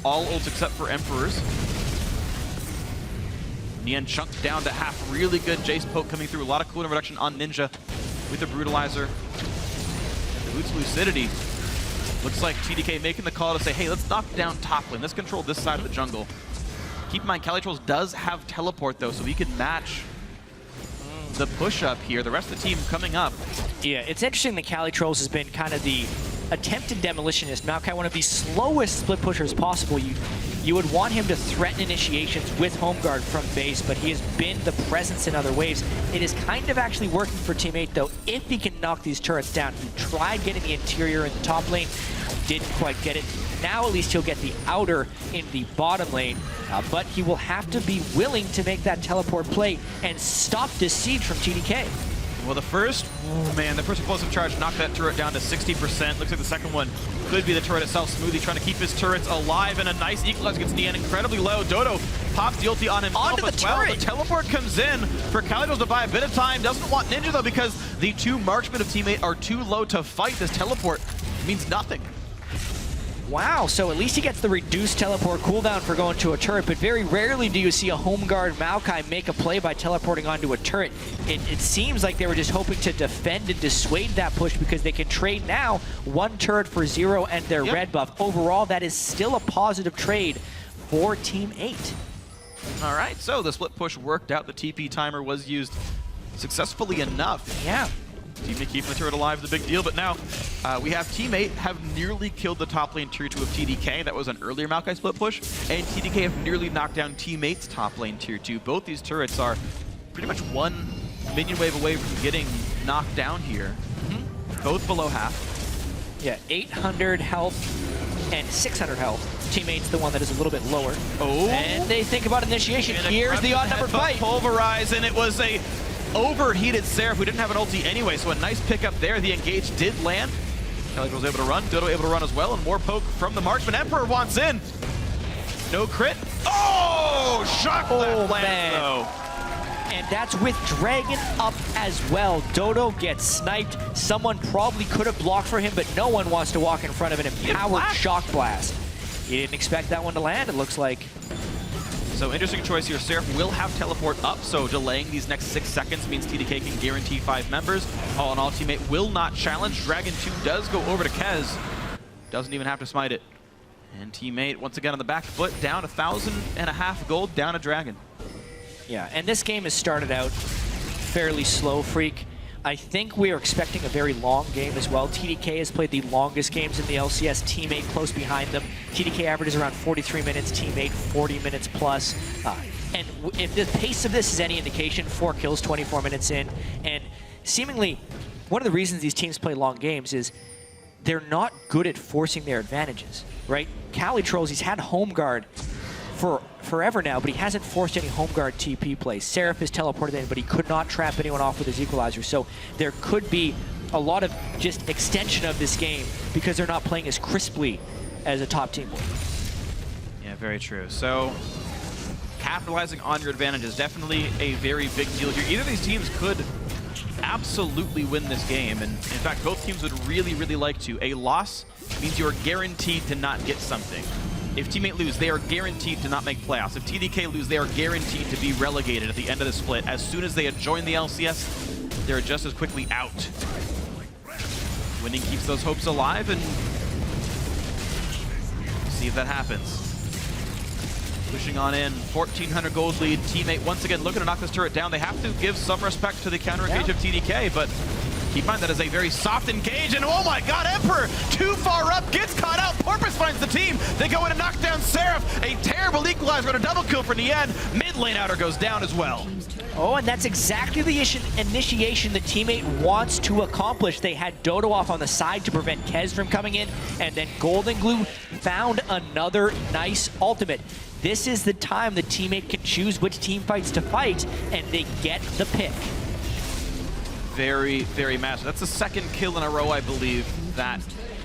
all ults except for Emperor's. Nien chunked down to half. Really good Jayce poke coming through. A lot of cooldown reduction on Ninja with the Brutalizer. Boots Lucidity. Looks like TDK making the call to say, hey, let's knock down top lane. Let's control this side of the jungle. Keep in mind, CaliTrolz does have teleport, though, so he can match the push-up here. The rest of the team coming up. Yeah, it's interesting that CaliTrolz has been kind of the attempted demolitionist. Maokai, one of the slowest split pushers possible. You would want him to threaten initiations with home guard from base, but he has been the presence in other waves. It is kind of actually working for Teammate, though, if he can knock these turrets down. He tried getting the interior in the top lane, didn't quite get it. Now at least he'll get the outer in the bottom lane, but he will have to be willing to make that teleport play and stop this siege from TDK. Well, the first explosive charge knocked that turret down to 60%. Looks like the second one could be the turret itself. Smoothie trying to keep his turrets alive, and a nice equalizer gets Nien incredibly low. Dodo pops the ulti on himself as well. The teleport comes in for CaliTrolz to buy a bit of time. Doesn't want Ninja, though, because the two marksmen of Teammate are too low to fight. This teleport means nothing. Wow, so at least he gets the reduced teleport cooldown for going to a turret, but very rarely do you see a home guard Maokai make a play by teleporting onto a turret. It seems like they were just hoping to defend and dissuade that push, because they can trade now one turret for 0 and their red buff. Overall, that is still a positive trade for Team 8. All right, so the split push worked out. The TP timer was used successfully enough. Yeah. Teammate keeping the turret alive is a big deal, but now we have Teammate have nearly killed the top lane tier 2 of TDK. That was an earlier Maokai split push, and TDK have nearly knocked down Teammate's top lane tier 2. Both these turrets are pretty much one minion wave away from getting knocked down here. Both below half. Yeah, 800 health and 600 health. Teammate's the one that is a little bit lower. Oh. And they think about initiation. Here's the odd number fight. Pulverize, and it was a overheated Seraph who didn't have an ulti anyway, so a nice pickup there. The engage did land. CaliTrolz was able to run, Dodo able to run as well, and more poke from the marksman. Emperor wants in. No crit. Oh! Shock left land, though. And that's with Dragon up as well. Dodo gets sniped. Someone probably could have blocked for him, but no one wants to walk in front of an empowered shock blast. He didn't expect that one to land, it looks like. So interesting choice here. Seraph will have teleport up, so delaying these next 6 seconds means TDK can guarantee 5 members. All in all, Teammate will not challenge. Dragon 2 does go over to Kez. Doesn't even have to smite it. And Teammate, once again on the back foot, down 1,500 gold, down a Dragon. Yeah, and this game has started out fairly slow, Phreak. I think we are expecting a very long game as well. TDK has played the longest games in the LCS, Team8 close behind them. TDK averages around 43 minutes, Team8 40 minutes plus. And if the pace of this is any indication, 4 kills 24 minutes in. And seemingly, one of the reasons these teams play long games is they're not good at forcing their advantages, right? CaliTrolz, he's had home guard for forever now, but he hasn't forced any home guard TP plays. Seraph has teleported in, but he could not trap anyone off with his equalizer. So there could be a lot of just extension of this game because they're not playing as crisply as a top team would. Yeah, very true. So capitalizing on your advantage is definitely a very big deal here. Either of these teams could absolutely win this game, and in fact, both teams would really, really like to. A loss means you're guaranteed to not get something. If Team8 lose, they are guaranteed to not make playoffs. If TDK lose, they are guaranteed to be relegated at the end of the split. As soon as they had joined the LCS, they're just as quickly out. Winning keeps those hopes alive, and see if that happens. Pushing on in, 1,400 gold lead. Team8 once again looking to knock this turret down. They have to give some respect to the counter engage of TDK, but keep in mind that is a very soft engage, and oh my god, Emperor too far up, gets caught out. Porpoise finds the team. They go in and knock down Seraph. A terrible equalizer and a double kill for Nien. Mid lane outer goes down as well. Oh, and that's exactly the initiation that Team8 wants to accomplish. They had Dodo off on the side to prevent Kez from coming in, and then Goldenglue found another nice ultimate. This is the time that Team8 can choose which team fights to fight, and they get the pick. Very, very massive. That's the second kill in a row, I believe, that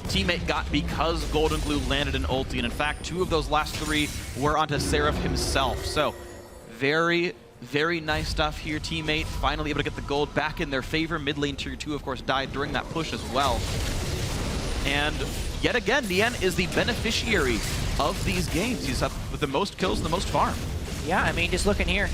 Team8 got because Goldenglue landed an ulti. And in fact, 2 of those last 3 were onto Seraph himself. So very, very nice stuff here. Team8 finally able to get the gold back in their favor. Mid lane tier 2, of course, died during that push as well. And yet again, Nien is the beneficiary of these games. He's up with the most kills and the most farm. Yeah, I mean, just looking here,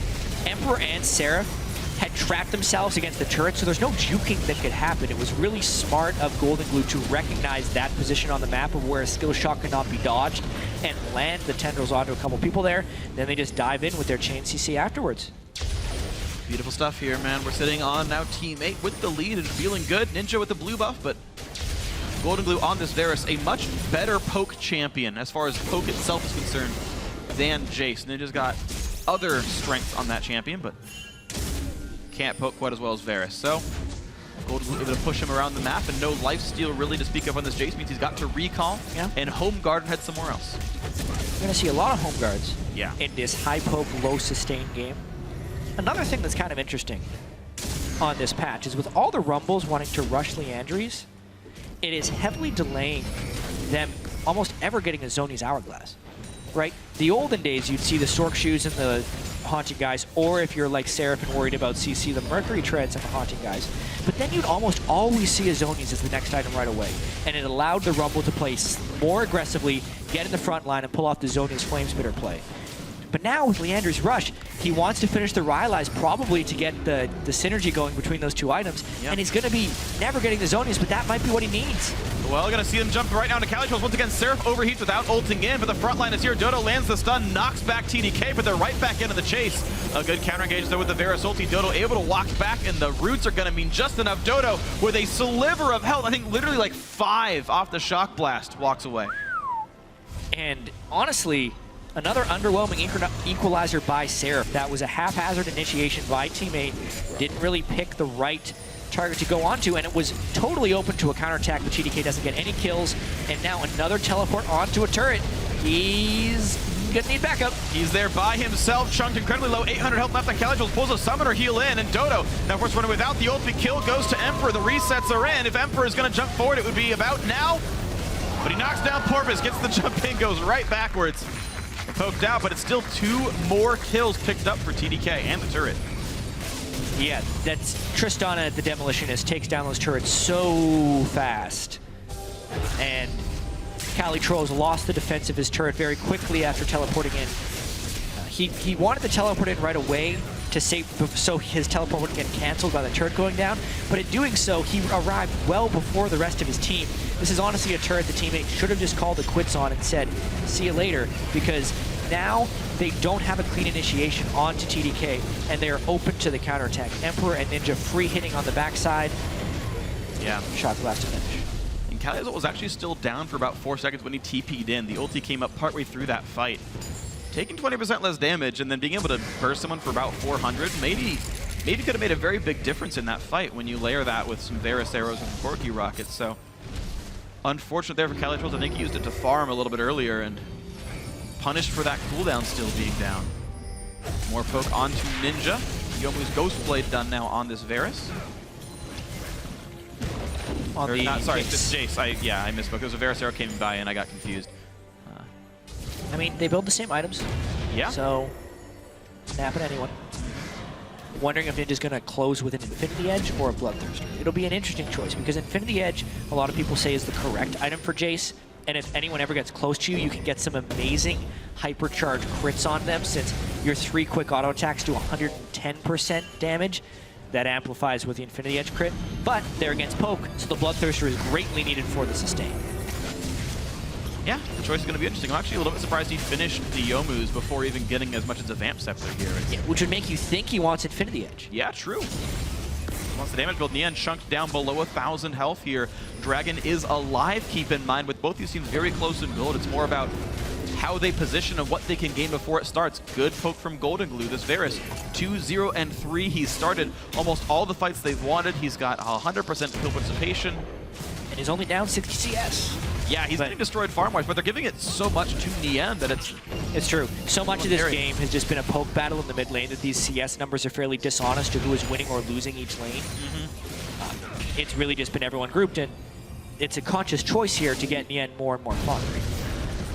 Emperor and Seraph had trapped themselves against the turret, so there's no juking that could happen. It was really smart of Goldenglue to recognize that position on the map of where a skill shot could not be dodged and land the tendrils onto a couple people there. Then they just dive in with their chain CC afterwards. Beautiful stuff here, man. We're sitting on now Team8 with the lead and feeling good. Ninja with the blue buff, but Goldenglue on this Varus, a much better poke champion as far as poke itself is concerned than Jayce. Ninja's got other strengths on that champion, but can't poke quite as well as Varus. So Goldenglue able to push him around the map, and no lifesteal really to speak of on this Jayce means he's got to recall and home guard and head somewhere else. You're going to see a lot of home guards in this high poke, low sustain game. Another thing that's kind of interesting on this patch is with all the Rumbles wanting to rush Liandry's, it is heavily delaying them almost ever getting a Zhonya's Hourglass, right? The olden days, you'd see the Stork Shoes and the Haunting guys, or if you're like Seraph and worried about CC, the Mercury Treads and the Haunting guys. But then you'd almost always see a Zhonya's as the next item right away. And it allowed the Rumble to play more aggressively, get in the front line, and pull off the Zhonya's Flamespitter play. But now with Liandry's Rush, he wants to finish the Rylai's probably to get the synergy going between those 2 items. And he's going to be never getting the Zhonya's, but that might be what he needs. Well, gonna see them jump right now to CaliTrolz. Once again, Seraph overheats without ulting in, but the front line is here. Dodo lands the stun, knocks back TDK, but they're right back into the chase. A good counter engage though with the Varus ulti. Dodo able to walk back, and the roots are gonna mean just enough. Dodo with a sliver of health, I think literally like 5 off the shock blast, walks away. And honestly, another underwhelming equalizer by Seraph. That was a haphazard initiation by Team8. Didn't really pick the right target to go onto, and it was totally open to a counterattack, but TDK doesn't get any kills. And now another teleport onto a turret. He's gonna need backup. He's there by himself, chunked incredibly low, 800 health left on CaliTrolz, pulls a summoner heal in, and Dodo, now of course running without the ult, the kill goes to Emperor. The resets are in. If Emperor is gonna jump forward, it would be about now. But he knocks down Porpoise, gets the jump in, goes right backwards. Poked out, but it's still 2 more kills picked up for TDK and the turret. Yeah, that's Tristana, the Demolitionist, takes down those turrets so fast. And CaliTrolz lost the defense of his turret very quickly after teleporting in. He wanted to teleport in right away to save, so his teleport wouldn't get canceled by the turret going down, but in doing so, he arrived well before the rest of his team. This is honestly a turret the Team8 should have just called it quits on and said, see you later, because now they don't have a clean initiation onto TDK, and they're open to the counterattack. Emperor and Ninja free hitting on the backside. Yeah. Shot glass to finish. And CaliTrolz was actually still down for about 4 seconds when he TP'd in. The ulti came up partway through that fight. Taking 20% less damage and then being able to burst someone for about 400, maybe could have made a very big difference in that fight when you layer that with some Varus arrows and Corki rockets. So unfortunate there for CaliTrolz. I think he used it to farm a little bit earlier and punished for that cooldown still being down. More poke onto Ninja. Yomu's Ghost Blade done now on this Varus. Sorry, it's Jayce. I misspoke. It was a Varus arrow came by and I got confused. I mean, they build the same items. Yeah. So, snap at anyone. Wondering if Ninja's going to close with an Infinity Edge or a Bloodthirster. It'll be an interesting choice because Infinity Edge, a lot of people say, is the correct item for Jayce. And if anyone ever gets close to you, you can get some amazing hypercharged crits on them since your 3 quick auto attacks do 110% damage. That amplifies with the Infinity Edge crit. But they're against poke, so the Bloodthirster is greatly needed for the sustain. Yeah, the choice is going to be interesting. I'm actually a little bit surprised he finished the Yomu's before even getting as much as a Vamp Scepter here. Yeah, which would make you think he wants Infinity Edge. Yeah, true. Wants the damage build. Nien chunked down below 1,000 health here. Dragon is alive, keep in mind. With both these teams very close in build, it's more about how they position and what they can gain before it starts. Good poke from Goldenglue. This Varus, 2-0 and 3. He's started almost all the fights they've wanted. He's got 100% kill participation. And he's only down 60 CS. Yeah, he's getting destroyed farm-wise, but they're giving it so much to Nien that it's true. So much of this game has just been a poke battle in the mid lane that these CS numbers are fairly dishonest to who is winning or losing each lane. It's really just been everyone grouped, and it's a conscious choice here to get Nien more and more fodder.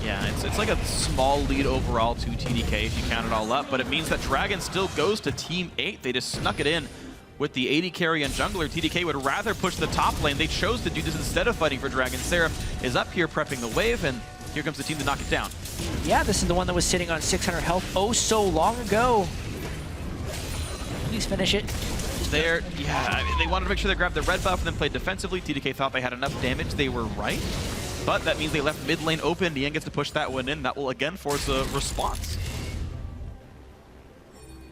Yeah, it's like a small lead overall to TDK if you count it all up, but it means that Dragon still goes to Team 8. They just snuck it in with the AD carry and jungler. TDK would rather push the top lane. They chose to do this instead of fighting for Dragon. Seraph is up here prepping the wave, and here comes the team to knock it down. Yeah, this is the one that was sitting on 600 health oh so long ago. Please finish it. Yeah, they wanted to make sure they grabbed the red buff and then played defensively. TDK thought they had enough damage. They were right. But that means they left mid lane open. Nien gets to push that one in. That will again force a response.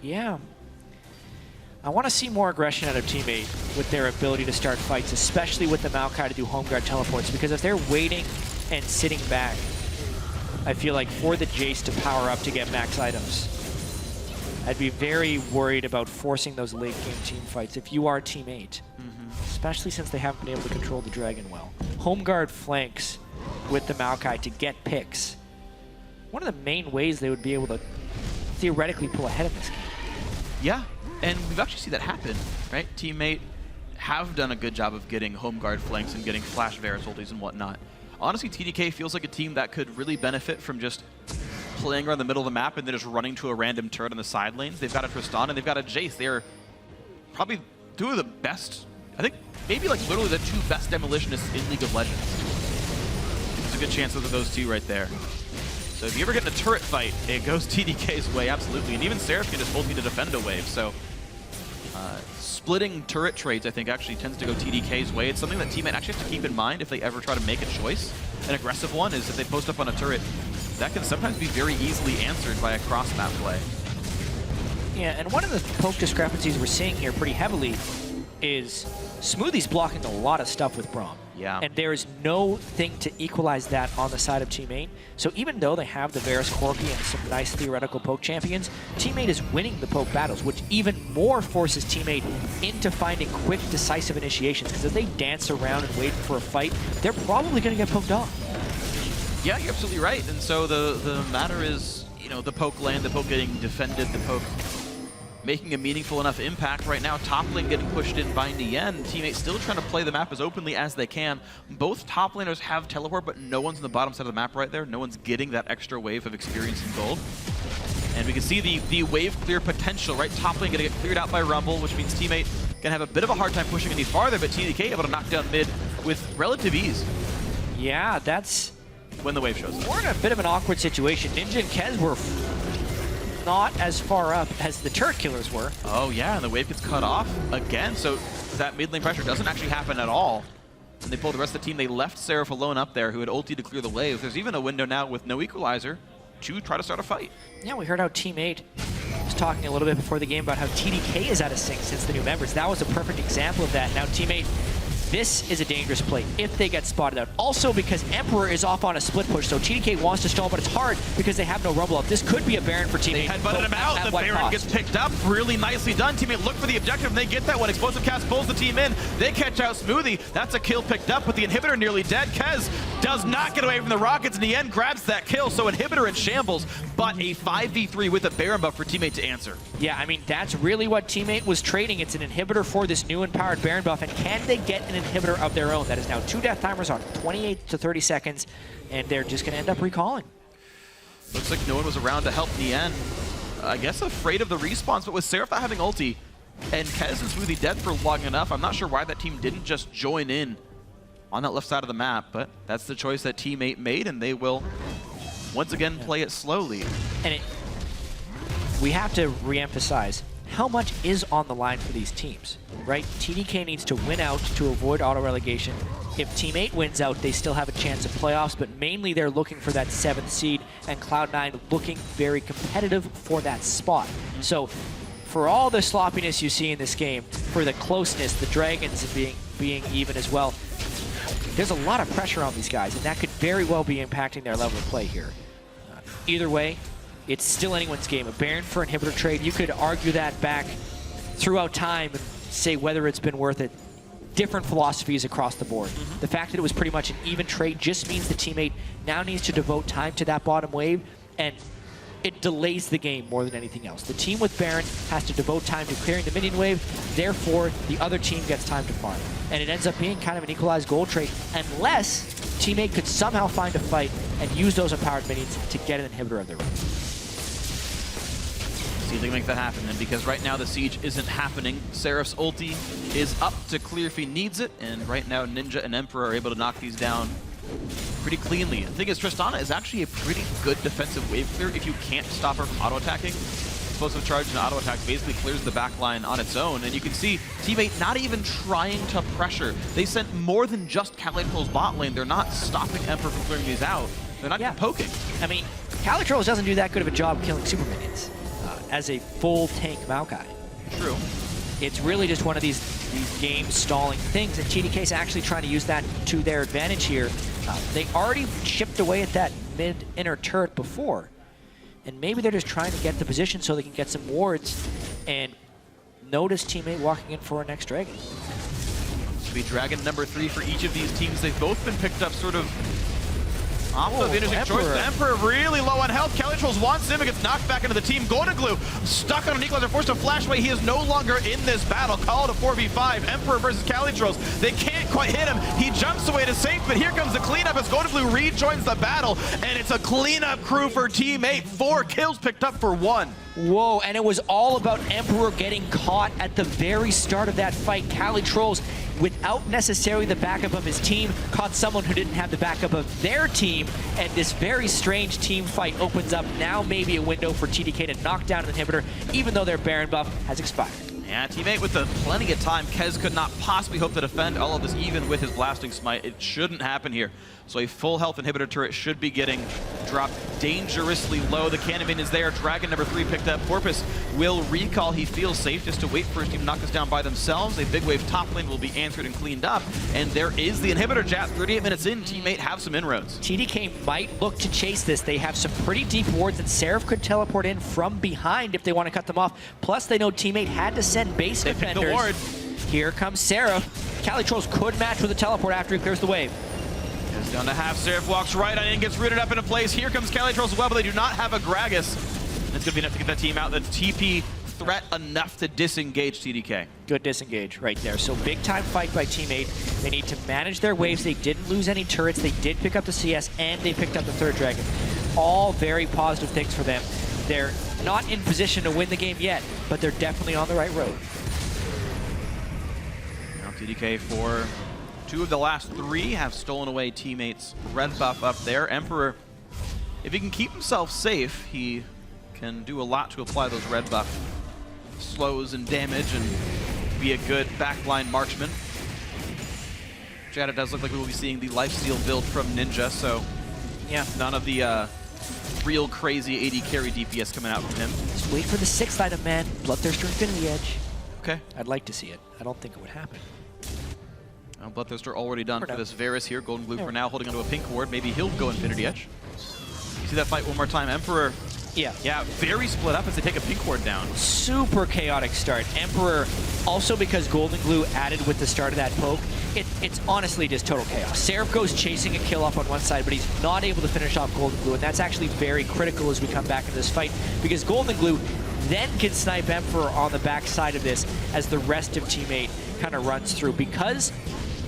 Yeah. I want to see more aggression out of Team 8 with their ability to start fights, especially with the Maokai to do home guard teleports, because if they're waiting and sitting back, I feel like for the Jayce to power up to get max items, I'd be very worried about forcing those late game team fights if you are Team 8, especially since they haven't been able to control the Dragon well. Home guard flanks with the Maokai to get picks. One of the main ways they would be able to theoretically pull ahead of this game. Yeah. And we've actually seen that happen, right? Team 8 have done a good job of getting home guard flanks and getting flash Varus ultis and whatnot. Honestly, TDK feels like a team that could really benefit from just playing around the middle of the map and then just running to a random turret on the side lanes. They've got a Tristana and they've got a Jayce. They're probably 2 of the best, I think maybe like literally the 2 best demolitionists in League of Legends. There's a good chance of those 2 right there. So if you ever get in a turret fight, it goes TDK's way, absolutely. And even Seraph can just ulti to defend a wave, so splitting turret trades, I think, actually tends to go TDK's way. It's something that Team 8 actually have to keep in mind if they ever try to make a choice. An aggressive one is if they post up on a turret, that can sometimes be very easily answered by a cross-map play. Yeah, and one of the poke discrepancies we're seeing here pretty heavily is Smoothie's blocking a lot of stuff with Braum. Yeah. And there is no thing to equalize that on the side of Team 8. So even though they have the Varus Corki and some nice theoretical poke champions, Team 8 is winning the poke battles, which even more forces Team 8 into finding quick, decisive initiations. Because if they dance around and wait for a fight, they're probably going to get poked off. Yeah, you're absolutely right. And so the matter is, you know, the poke lane, the poke getting defended, the poke making a meaningful enough impact right now. Top lane getting pushed in by Nien. Team 8 still trying to play the map as openly as they can. Both top laners have teleport, but no one's on the bottom side of the map right there. No one's getting that extra wave of experience and gold. And we can see the wave clear potential, right? Top lane gonna get cleared out by Rumble, which means Team 8 gonna have a bit of a hard time pushing any farther, but TDK able to knock down mid with relative ease. Yeah, that's when the wave shows up. We're in a bit of an awkward situation. Ninja and Kez were not as far up as the turret killers were. Oh yeah, and the wave gets cut off again, so that mid lane pressure doesn't actually happen at all. And they pull the rest of the team. They left Seraph alone up there, who had ulti to clear the wave. There's even a window now with no equalizer to try to start a fight. Yeah, we heard how Team 8 was talking a little bit before the game about how TDK is out of sync since the new members. That was a perfect example of that. Now Team 8, this is a dangerous play if they get spotted out. Also because Emperor is off on a split push, so TDK wants to stall, but it's hard because they have no rumble up. This could be a Baron for Team 8. They headbutted him out. The Baron gets picked up. Really nicely done. Team 8 look for the objective, and they get that one. Explosive Cast pulls the team in. They catch out Smoothie. That's a kill picked up, but the inhibitor nearly dead. Kez does not get away from the Rockets. Nien grabs that kill, so inhibitor in shambles, but a 5v3 with a Baron buff for Team 8 to answer. Yeah, I mean, that's really what Team 8 was trading. It's an inhibitor for this new empowered Baron buff, and can they get an inhibitor of their own? That is now 2 death timers on 28 to 30 seconds, and they're just going to end up recalling. Looks like no one was around to help Nien. I guess afraid of the respawns, but with Seraph not having ulti, and Kez and Smoothie dead for long enough, I'm not sure why that team didn't just join in on that left side of the map, but that's the choice that Team 8 made, and they will once again play it slowly. And we have to re-emphasize how much is on the line for these teams, right? TDK needs to win out to avoid auto-relegation. If Team 8 wins out, they still have a chance of playoffs, but mainly they're looking for that 7th seed, and Cloud9 looking very competitive for that spot. So for all the sloppiness you see in this game, for the closeness, the Dragons being even as well, there's a lot of pressure on these guys, and that could very well be impacting their level of play here. Either way, it's still anyone's game. A Baron for inhibitor trade, you could argue that back throughout time and say whether it's been worth it. Different philosophies across the board. The fact that it was pretty much an even trade just means the Team 8 now needs to devote time to that bottom wave, and it delays the game more than anything else. The team with Baron has to devote time to clearing the minion wave, therefore the other team gets time to farm. And it ends up being kind of an equalized gold trade, unless Team 8 could somehow find a fight and use those empowered minions to get an inhibitor of their own. See if they can make that happen, and because right now the siege isn't happening, Seraph's ulti is up to clear if he needs it, and right now Ninja and Emperor are able to knock these down pretty cleanly. The thing is, Tristana is actually a pretty good defensive wave clear if you can't stop her from auto-attacking. Explosive charge and auto-attack basically clears the backline on its own, and you can see Team 8 not even trying to pressure. They sent more than just CaliTrolz bot lane. They're not stopping Emperor from clearing these out. They're not even poking. I mean, CaliTrolz doesn't do that good of a job killing super minions as a full tank Maokai. True. It's really just one of these game stalling things, and TDK's actually trying to use that to their advantage here. They already chipped away at that mid-inner turret before, and maybe they're just trying to get the position so they can get some wards and notice Team 8 walking in for a next dragon. This will be dragon number 3 for each of these teams. They've both been picked up sort of off of interesting choice. The Emperor really low on health. CaliTrolz wants him, but gets knocked back into the team. Goldenglue stuck on an equalizer, forced to flash away. He is no longer in this battle. Call it a 4v5. Emperor versus CaliTrolz. They can't quite hit him. He jumps away to safe, but here comes the cleanup as Goldenglue rejoins the battle, and it's a cleanup crew for Team 8. 4 kills picked up for 1. Whoa, and it was all about Emperor getting caught at the very start of that fight. CaliTrolz, without necessarily the backup of his team, caught someone who didn't have the backup of their team, and this very strange team fight opens up now maybe a window for TDK to knock down an inhibitor, even though their Baron buff has expired. Yeah, Team 8 with plenty of time. Kez could not possibly hope to defend all of this even with his blasting smite. It shouldn't happen here. So a full health inhibitor turret should be getting dropped dangerously low. The cannon minion is there. Dragon number 3 picked up. Porpoise will recall. He feels safe just to wait for his team to knock this down by themselves. A big wave top lane will be answered and cleaned up. And there is the inhibitor, Jatt. 38 minutes in, Team 8 have some inroads. TDK might look to chase this. They have some pretty deep wards, and Seraph could teleport in from behind if they want to cut them off. Plus, they know Team 8 had to send base defenders. The ward. Here comes Seraph. CaliTrolz could match with a teleport after he clears the wave. It's down to half. Seraph walks right on in, gets rooted up into place. Here comes CaliTrolz as well, but they do not have a Gragas. And it's going to be enough to get that team out. That's TP threat enough to disengage TDK. Good disengage right there. So big time fight by Team 8. They need to manage their waves. They didn't lose any turrets. They did pick up the CS, and they picked up the 3rd dragon. All very positive things for them. They're not in position to win the game yet, but they're definitely on the right road. Now TDK for 2 of the last 3 have stolen away teammates' red buff up there. Emperor, if he can keep himself safe, he can do a lot to apply those red buff slows and damage and be a good backline marksman. Jatt, it does look like we will be seeing the lifesteal build from Ninja, so yeah, none of the real crazy AD carry DPS coming out from him. Just wait for the 6th item, man. Bloodthirster Infinity Edge. Okay. I'd like to see it. I don't think it would happen. Bloodthirster already done for no. this Varus here. Goldenglue for now, holding onto a pink ward. Maybe he'll go Infinity Edge. See that fight one more time. Emperor. Yeah. Yeah, very split up as they take a pink ward down. Super chaotic start. Emperor, also because Goldenglue added with the start of that poke, it's honestly just total chaos. Seraph goes chasing a kill off on one side, but he's not able to finish off Goldenglue, and that's actually very critical as we come back into this fight, because Goldenglue then can snipe Emperor on the back side of this as the rest of Team 8 kind of runs through. Because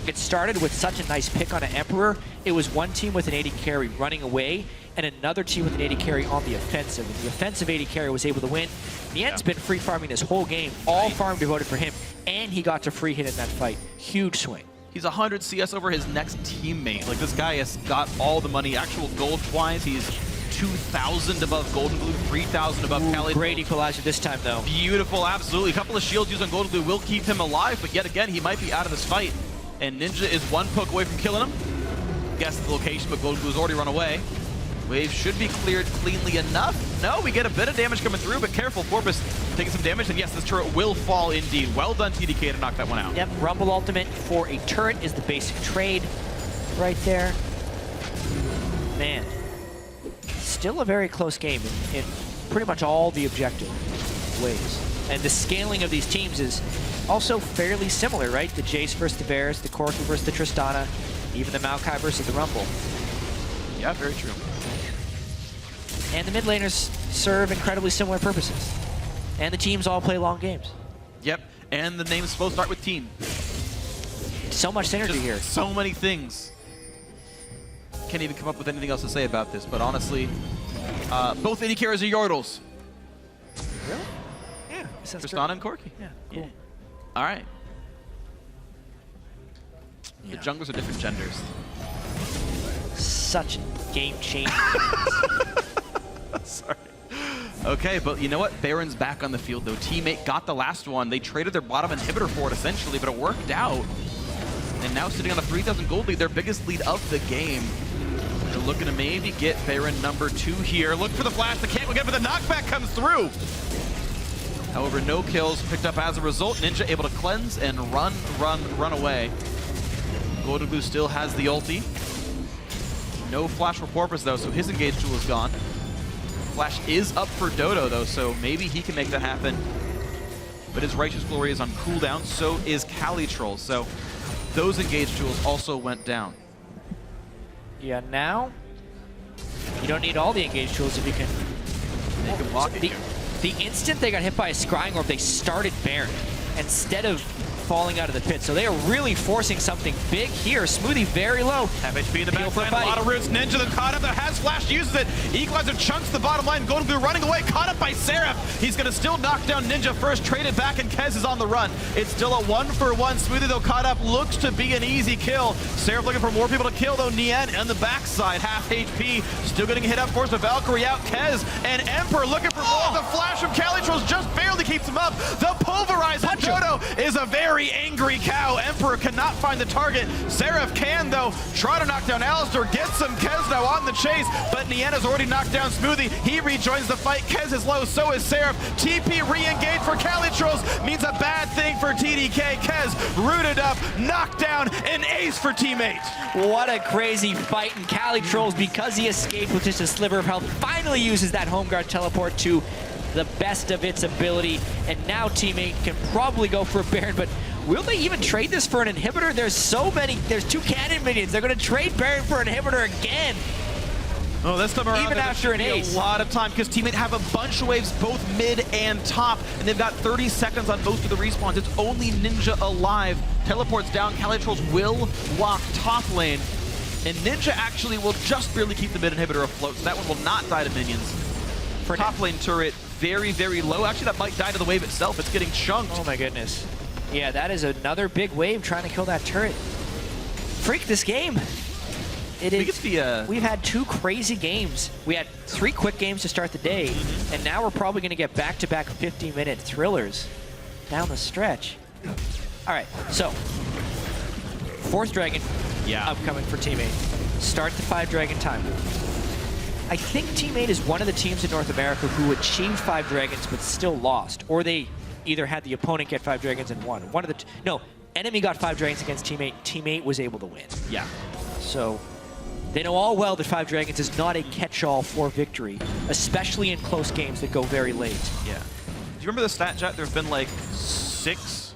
it started with such a nice pick on an Emperor, it was one team with an AD carry running away, and another team with an AD carry on the offensive. And the offensive AD carry was able to win. Nien's been free farming this whole game, all farm devoted for him, and he got to free hit in that fight. Huge swing. He's 100 CS over his next teammate. Like, this guy has got all the money. Actual gold-wise, he's 2,000 above Goldenglue, 3,000 above CaliTrolz. Great equalizer this time, though. Beautiful, absolutely. A couple of shields used on Goldenglue will keep him alive, but yet again, he might be out of this fight. And Ninja is one poke away from killing him. Guess the location, but Goldenglue has already run away. Wave should be cleared cleanly enough. No, we get a bit of damage coming through, but careful, Porpoise taking some damage, and yes, this turret will fall indeed. Well done, TDK, to knock that one out. Yep, Rumble ultimate for a turret is the basic trade right there. Man, still a very close game in pretty much all the objective ways. And the scaling of these teams is also fairly similar, right? The Jayce versus the Varus, the Corki versus the Tristana, even the Maokai versus the Rumble. Yeah, very true. And the mid laners serve incredibly similar purposes. And the teams all play long games. Yep, and the name's supposed to start with team. So much synergy Just here. so many things. Can't even come up with anything else to say about this, but honestly, both AD carriers are Yordles. Really? Yeah. Tristana and Corki. Yeah, cool. All right. Yeah. The junglers are different genders. Such game changer. Sorry. Okay, but you know what? Baron's back on the field, though. Teammate got the last one. They traded their bottom inhibitor for it, essentially, but it worked out. And now sitting on a 3,000 gold lead, their biggest lead of the game. They're looking to maybe get Baron number 2 here. Look for the flash. They can't get, but the knockback comes through. However, no kills picked up as a result. Ninja able to cleanse and run away. Goldenglue still has the ulti. No flash for Porpoise, though, so his engage tool is gone. Flash is up for Dodo, though, so maybe he can make that happen. But his Righteous Glory is on cooldown, so is CaliTrolz. So those engage tools also went down. Yeah, now you don't need all the engage tools if you can. They can block it. The instant they got hit by a scrying orb, they started Baron instead of falling out of the pit. So they are really forcing something big here. Smoothie very low. Half HP in the backside, a lot of roots. Ninja that caught up, that has flash, uses it. Equalizer chunks the bottom line. Goldenglue running away, caught up by Seraph. He's gonna still knock down Ninja first, traded back, and Kez is on the run. It's still a 1-for-1. Smoothie, though, caught up, looks to be an easy kill. Seraph looking for more people to kill, though. Nien on the backside, half HP, still getting hit up, forced a Valkyrie out. Kez and Emperor looking for more. The flash from CaliTrolz just barely keeps him up. The pulverize of Dodo is a very angry cow. Emperor cannot find the target. Seraph can, though, try to knock down Alistar, get some Kez now on the chase, but Nien has already knocked down Smoothie. He rejoins the fight. Kez is low, so is Seraph. TP re-engage for CaliTrolz means a bad thing for TDK. Kez rooted up, knocked down, an ace for teammate. What a crazy fight, and CaliTrolz, because he escaped with just a sliver of health, finally uses that home guard teleport to the best of its ability, and now teammate can probably go for a Baron, but will they even trade this for an inhibitor? There's so many. There's 2 cannon minions. They're going to trade Baron for an inhibitor again. Oh, this time around, even after an ace, a lot of time because teammate have a bunch of waves both mid and top, and they've got 30 seconds on most of the respawns. It's only Ninja alive. Teleports down. CaliTrolz will walk top lane, and Ninja actually will just barely keep the mid inhibitor afloat, so that one will not die to minions. For top lane turret, very, very low. Actually, that might die to the wave itself. It's getting chunked. Oh my goodness. Yeah, that is another big wave trying to kill that turret. Phreak, this game. We've had 2 crazy games. We had 3 quick games to start the day, and now we're probably going to get back-to-back 50-minute thrillers down the stretch. All right, so 4th Dragon upcoming for teammate. Start the 5 Dragon time. I think Team8 is one of the teams in North America who achieved 5 dragons but still lost. Or they either had the opponent get 5 dragons and won. One of the no, enemy got 5 dragons against Team8. Team8 was able to win. Yeah. So they know all well that 5 dragons is not a catch-all for victory, especially in close games that go very late. Yeah. Do you remember the stat, Jatt? There have been like 6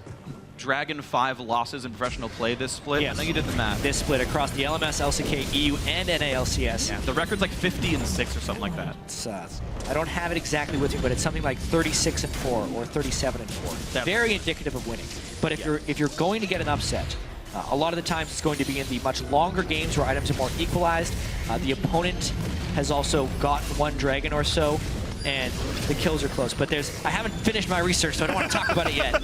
Dragon 5 losses in professional play this split. Yes. I know you did the math. This split across the LMS, LCK, EU, and NALCS. Yeah, the record's like 50-6 or something like that. It's, I don't have it exactly with me, but it's something like 36-4 or 37-4. Very indicative of winning. But if you're going to get an upset, a lot of the times it's going to be in the much longer games where items are more equalized. The opponent has also gotten 1 dragon or so, and the kills are close. But I haven't finished my research, so I don't want to talk about it yet.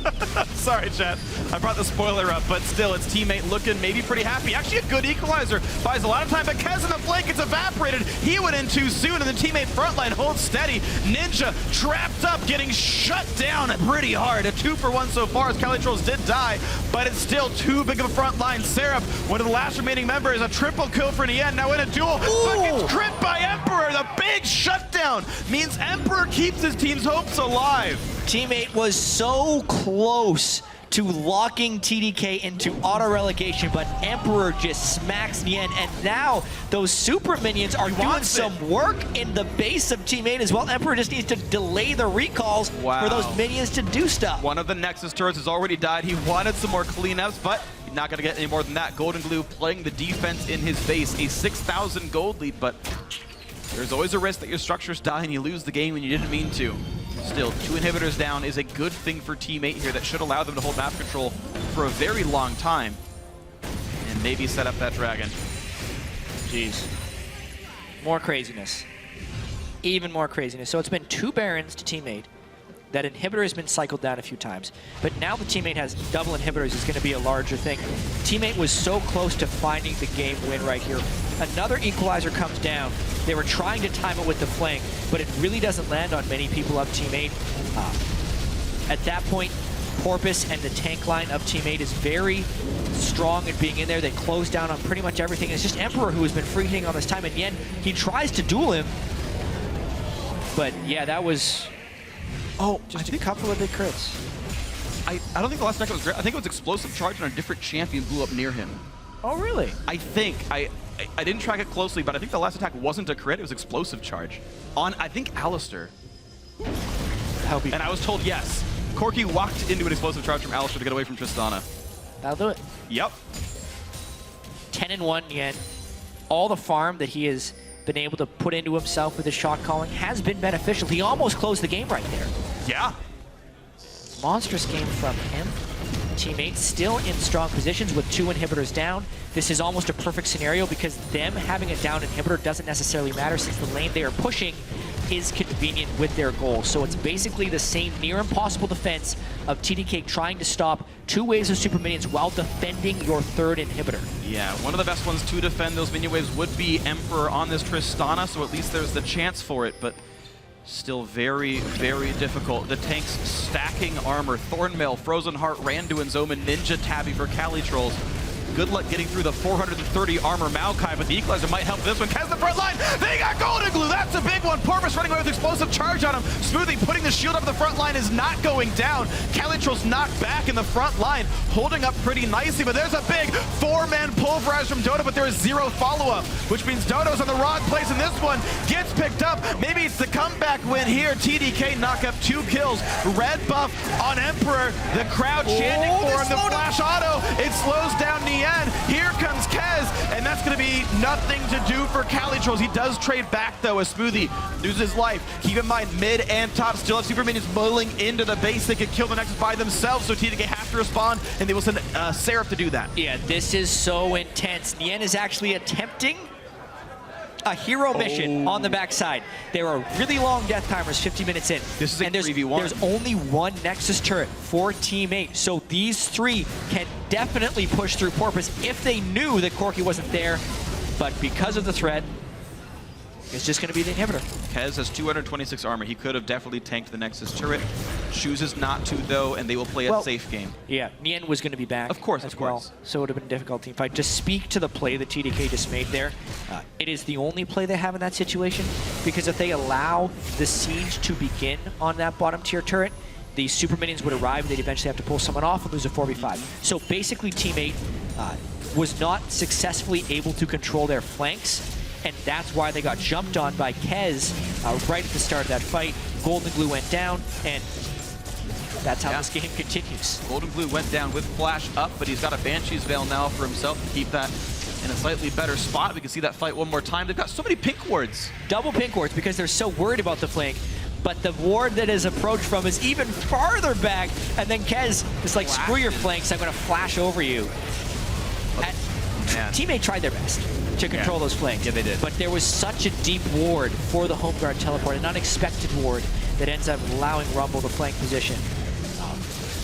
Sorry, Jatt. I brought the spoiler up, but still, it's Team8 looking maybe pretty happy. Actually, a good equalizer. Buys a lot of time, but Kez in the flank gets evaporated. He went in too soon, and the Team8 frontline holds steady. Ninja trapped up, getting shut down pretty hard. A 2-for-1 so far, as CaliTrolz did die, but it's still too big of a front line. Seraph, one of the last remaining members, a triple kill for Nien, now in a duel. But gets crit by Emperor. The big shutdown means Emperor keeps his team's hopes alive. Team8 was so close to locking TDK into auto-relegation, but Emperor just smacks Nien, and now those super minions are doing some work in the base of Team8 as well. Emperor just needs to delay the recalls for those minions to do stuff. One of the Nexus turrets has already died. He wanted some more cleanups, but he's not going to get any more than that. Goldenglue playing the defense in his base. A 6,000 gold lead, but there's always a risk that your structures die and you lose the game when you didn't mean to. Still, 2 inhibitors down is a good thing for Team8 here that should allow them to hold map control for a very long time. And maybe set up that dragon. Jeez. More craziness. Even more craziness. So it's been 2 Barons to Team8. That inhibitor has been cycled down a few times. But now that Team8 has double inhibitors, is going to be a larger thing. Team8 was so close to finding the game win right here. Another equalizer comes down. They were trying to time it with the flank, but it really doesn't land on many people of Team8. At that point, Porpoise and the tank line of Team8 is very strong at being in there. They close down on pretty much everything. It's just Emperor who has been free hitting all this time, and Nien, he tries to duel him. But yeah, that was... just a couple of big crits. I don't think the last attack was great. I think it was explosive charge and a different champion blew up near him. Oh, really? I think. I didn't track it closely, but I think the last attack wasn't a crit. It was explosive charge. On, I think, Alistar. And I was told yes. Corki walked into an explosive charge from Alistar to get away from Tristana. That'll do it. Yep. 10-1 Nien. All the farm that he has been able to put into himself with his shot calling has been beneficial. He almost closed the game right there. Yeah. Monstrous game from him. Team8 still in strong positions with 2 inhibitors down. This is almost a perfect scenario because them having a down inhibitor doesn't necessarily matter since the lane they are pushing is convenient with their goal. So it's basically the same near impossible defense of TDK trying to stop 2 waves of super minions while defending your 3rd inhibitor. Yeah, one of the best ones to defend those minion waves would be Emperor on this Tristana, so at least there's the chance for it, but still very, very difficult. The tanks stacking armor. Thornmail, Frozen Heart, Randu, and Zoma, Ninja Tabby for CaliTrolz. Good luck getting through the 430 armor Maokai, but the equalizer might help this one. Kez the front line. They got Goldenglue. That's a big one. Porpoise running away with explosive charge on him. Smoothie putting the shield up the front line is not going down. CaliTrolz knocked back in the front line, holding up pretty nicely, but there's a big 4-man pulverize from Dodo, but there is 0 follow-up, which means Dodo's on the wrong place, and this one gets picked up. Maybe it's the comeback win here. TDK knock up 2 kills. Red buff on Emperor. The crowd chanting for him. The flash auto. It slows down Nien. Here comes Kez, and that's going to be nothing to do for CaliTrolz. He does trade back, though, as Smoothie loses his life. Keep in mind, mid and top still have super minions mulling into the base. They could kill the Nexus by themselves, so TDK have to respond, and they will send Seraph to do that. Yeah, this is so intense. Nien is actually attempting a hero mission on the backside. There are really long death timers, 50 minutes in. This is a 3v1. There's only 1 Nexus turret for Team8, so these 3 can definitely push through Porpoise if they knew that Corki wasn't there. But because of the threat, is just going to be the inhibitor. Kez has 226 armor. He could have definitely tanked the Nexus turret. Chooses not to, though, and they will play a safe game. Yeah, Nien was going to be back of course. So it would have been a difficult team fight. To speak to the play that TDK just made there, it is the only play they have in that situation, because if they allow the siege to begin on that bottom tier turret, the super minions would arrive, and they'd eventually have to pull someone off and lose a 4v5. So basically, Team 8 was not successfully able to control their flanks, and that's why they got jumped on by Kez right at the start of that fight. Goldenglue went down, and that's how this game continues. Goldenglue went down with flash up, but he's got a Banshee's Veil now for himself to keep that in a slightly better spot. We can see that fight one more time. They've got so many pink wards. Double pink wards because they're so worried about the flank. But the ward that is approached from is even farther back, and then Kez is like, screw your flanks, I'm going to flash over you. Teammate tried their best to control those flanks. Yeah, they did. But there was such a deep ward for the home guard teleport, an unexpected ward that ends up allowing Rumble to flank position.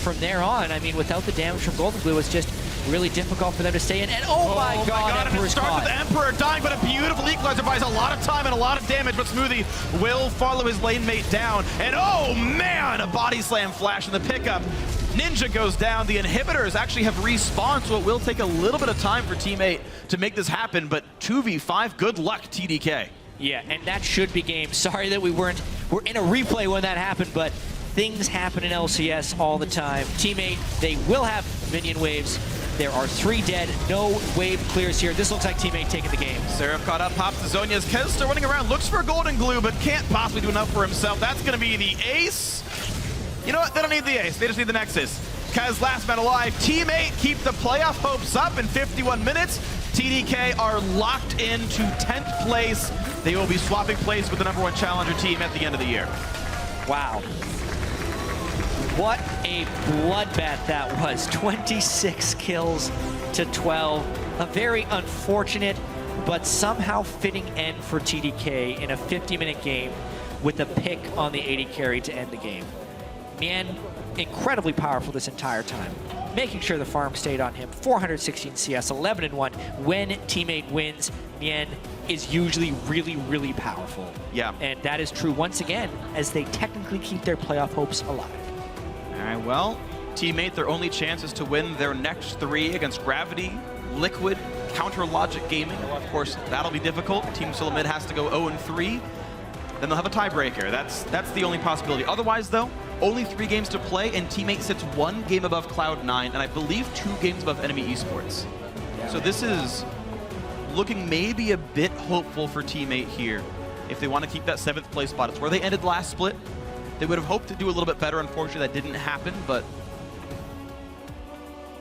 From there on, I mean, without the damage from Goldenglue, it's just really difficult for them to stay in. And oh my god, and it starts with Emperor dying, but a beautiful equalizer buys a lot of time and a lot of damage, but Smoothie will follow his lane mate down. And oh man, a body slam flash in the pickup. Ninja goes down. The inhibitors actually have respawned, so it will take a little bit of time for Team 8 to make this happen, but 2v5, good luck, TDK. Yeah, and that should be game. Sorry that we're in a replay when that happened, but things happen in LCS all the time. Team 8, they will have minion waves. There are 3 dead, no wave clears here. This looks like Team 8 taking the game. Seraph caught up, pops the Zhonya's. Kez still running around, looks for Goldenglue, but can't possibly do enough for himself. That's going to be the ace. You know what? They don't need the ace. They just need the Nexus. Kez last man alive. Team 8 keep the playoff hopes up in 51 minutes. TDK are locked into 10th place. They will be swapping place with the #1 challenger team at the end of the year. Wow. What a bloodbath that was. 26 kills to 12. A very unfortunate, but somehow fitting end for TDK in a 50-minute game with a pick on the AD carry to end the game. Nien, incredibly powerful this entire time, making sure the farm stayed on him. 416 CS, 11-1. When teammate wins, Nien is usually really, really powerful. Yeah. And that is true once again, as they technically keep their playoff hopes alive. All right, well, Team 8, their only chance is to win their next 3 against Gravity, Liquid, Counter Logic Gaming. Of course, that'll be difficult. Team Sulamid has to go 0-3. Then they'll have a tiebreaker. That's the only possibility. Otherwise, though, only 3 games to play, and Team 8 sits 1 game above Cloud9, and I believe 2 games above Enemy Esports. Yeah. So this is looking maybe a bit hopeful for Team 8 here. If they want to keep that 7th place spot, it's where they ended last split. They would have hoped to do a little bit better. Unfortunately, that didn't happen, but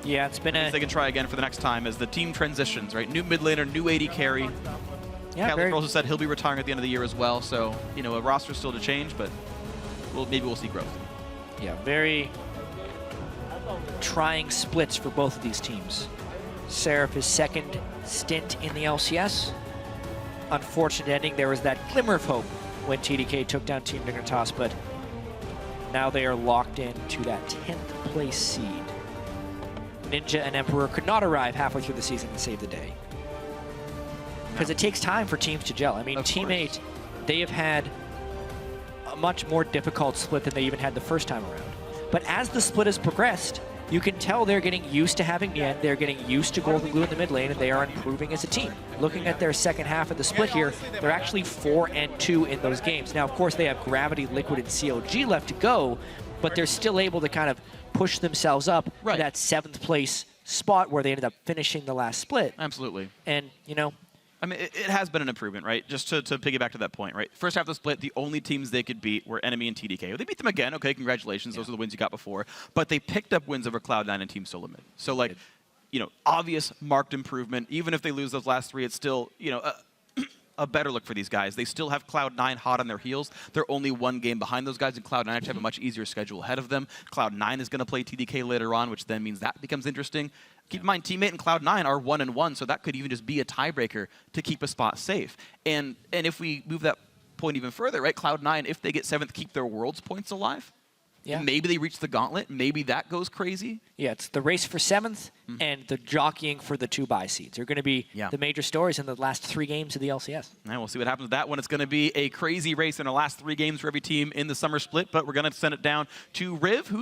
yeah, it's been they can try again for the next time as the team transitions, right? New mid laner, new AD carry. Yeah, CaliTrolz has said he'll be retiring at the end of the year as well, so, you know, a roster's still to change, but maybe we'll see growth. Yeah, very trying splits for both of these teams. Seraph, his 2nd stint in the LCS. Unfortunate ending. There was that glimmer of hope when TDK took down Team Dignitas, but now they are locked into that 10th place seed. Ninja and Emperor could not arrive halfway through the season to save the day. Because it takes time for teams to gel. I mean, Team 8, they have had a much more difficult split than they even had the first time around. But as the split has progressed, you can tell they're getting used to having Nien, they're getting used to Goldenglue in the mid lane, and they are improving as a team. Looking at their second half of the split here, they're actually 4-2 in those games. Now, of course, they have Gravity, Liquid, and COG left to go, but they're still able to kind of push themselves up to that 7th place spot where they ended up finishing the last split. Absolutely. And, you know, I mean, it has been an improvement, right? Just to piggyback to that point, right? First half of the split, the only teams they could beat were Enemy and TDK. They beat them again. Okay, congratulations. Those are the wins you got before. But they picked up wins over Cloud9 and Team Sulamid. So, like, you know, obvious marked improvement. Even if they lose those last 3, it's still, you know, a better look for these guys. They still have Cloud9 hot on their heels. They're only 1 game behind those guys, and Cloud9 actually have a much easier schedule ahead of them. Cloud9 is going to play TDK later on, which then means that becomes interesting. Keep in mind, Team 8 and Cloud9 are 1-1, so that could even just be a tiebreaker to keep a spot safe. And if we move that point even further, right, Cloud9, if they get 7th, keep their Worlds points alive. Yeah. Maybe they reach the gauntlet. Maybe that goes crazy. Yeah, it's the race for 7th and the jockeying for the 2 buy seeds. They're going to be the major stories in the last 3 games of the LCS. And we'll see what happens with that one. It's going to be a crazy race in the last 3 games for every team in the summer split, but we're going to send it down to Riv, who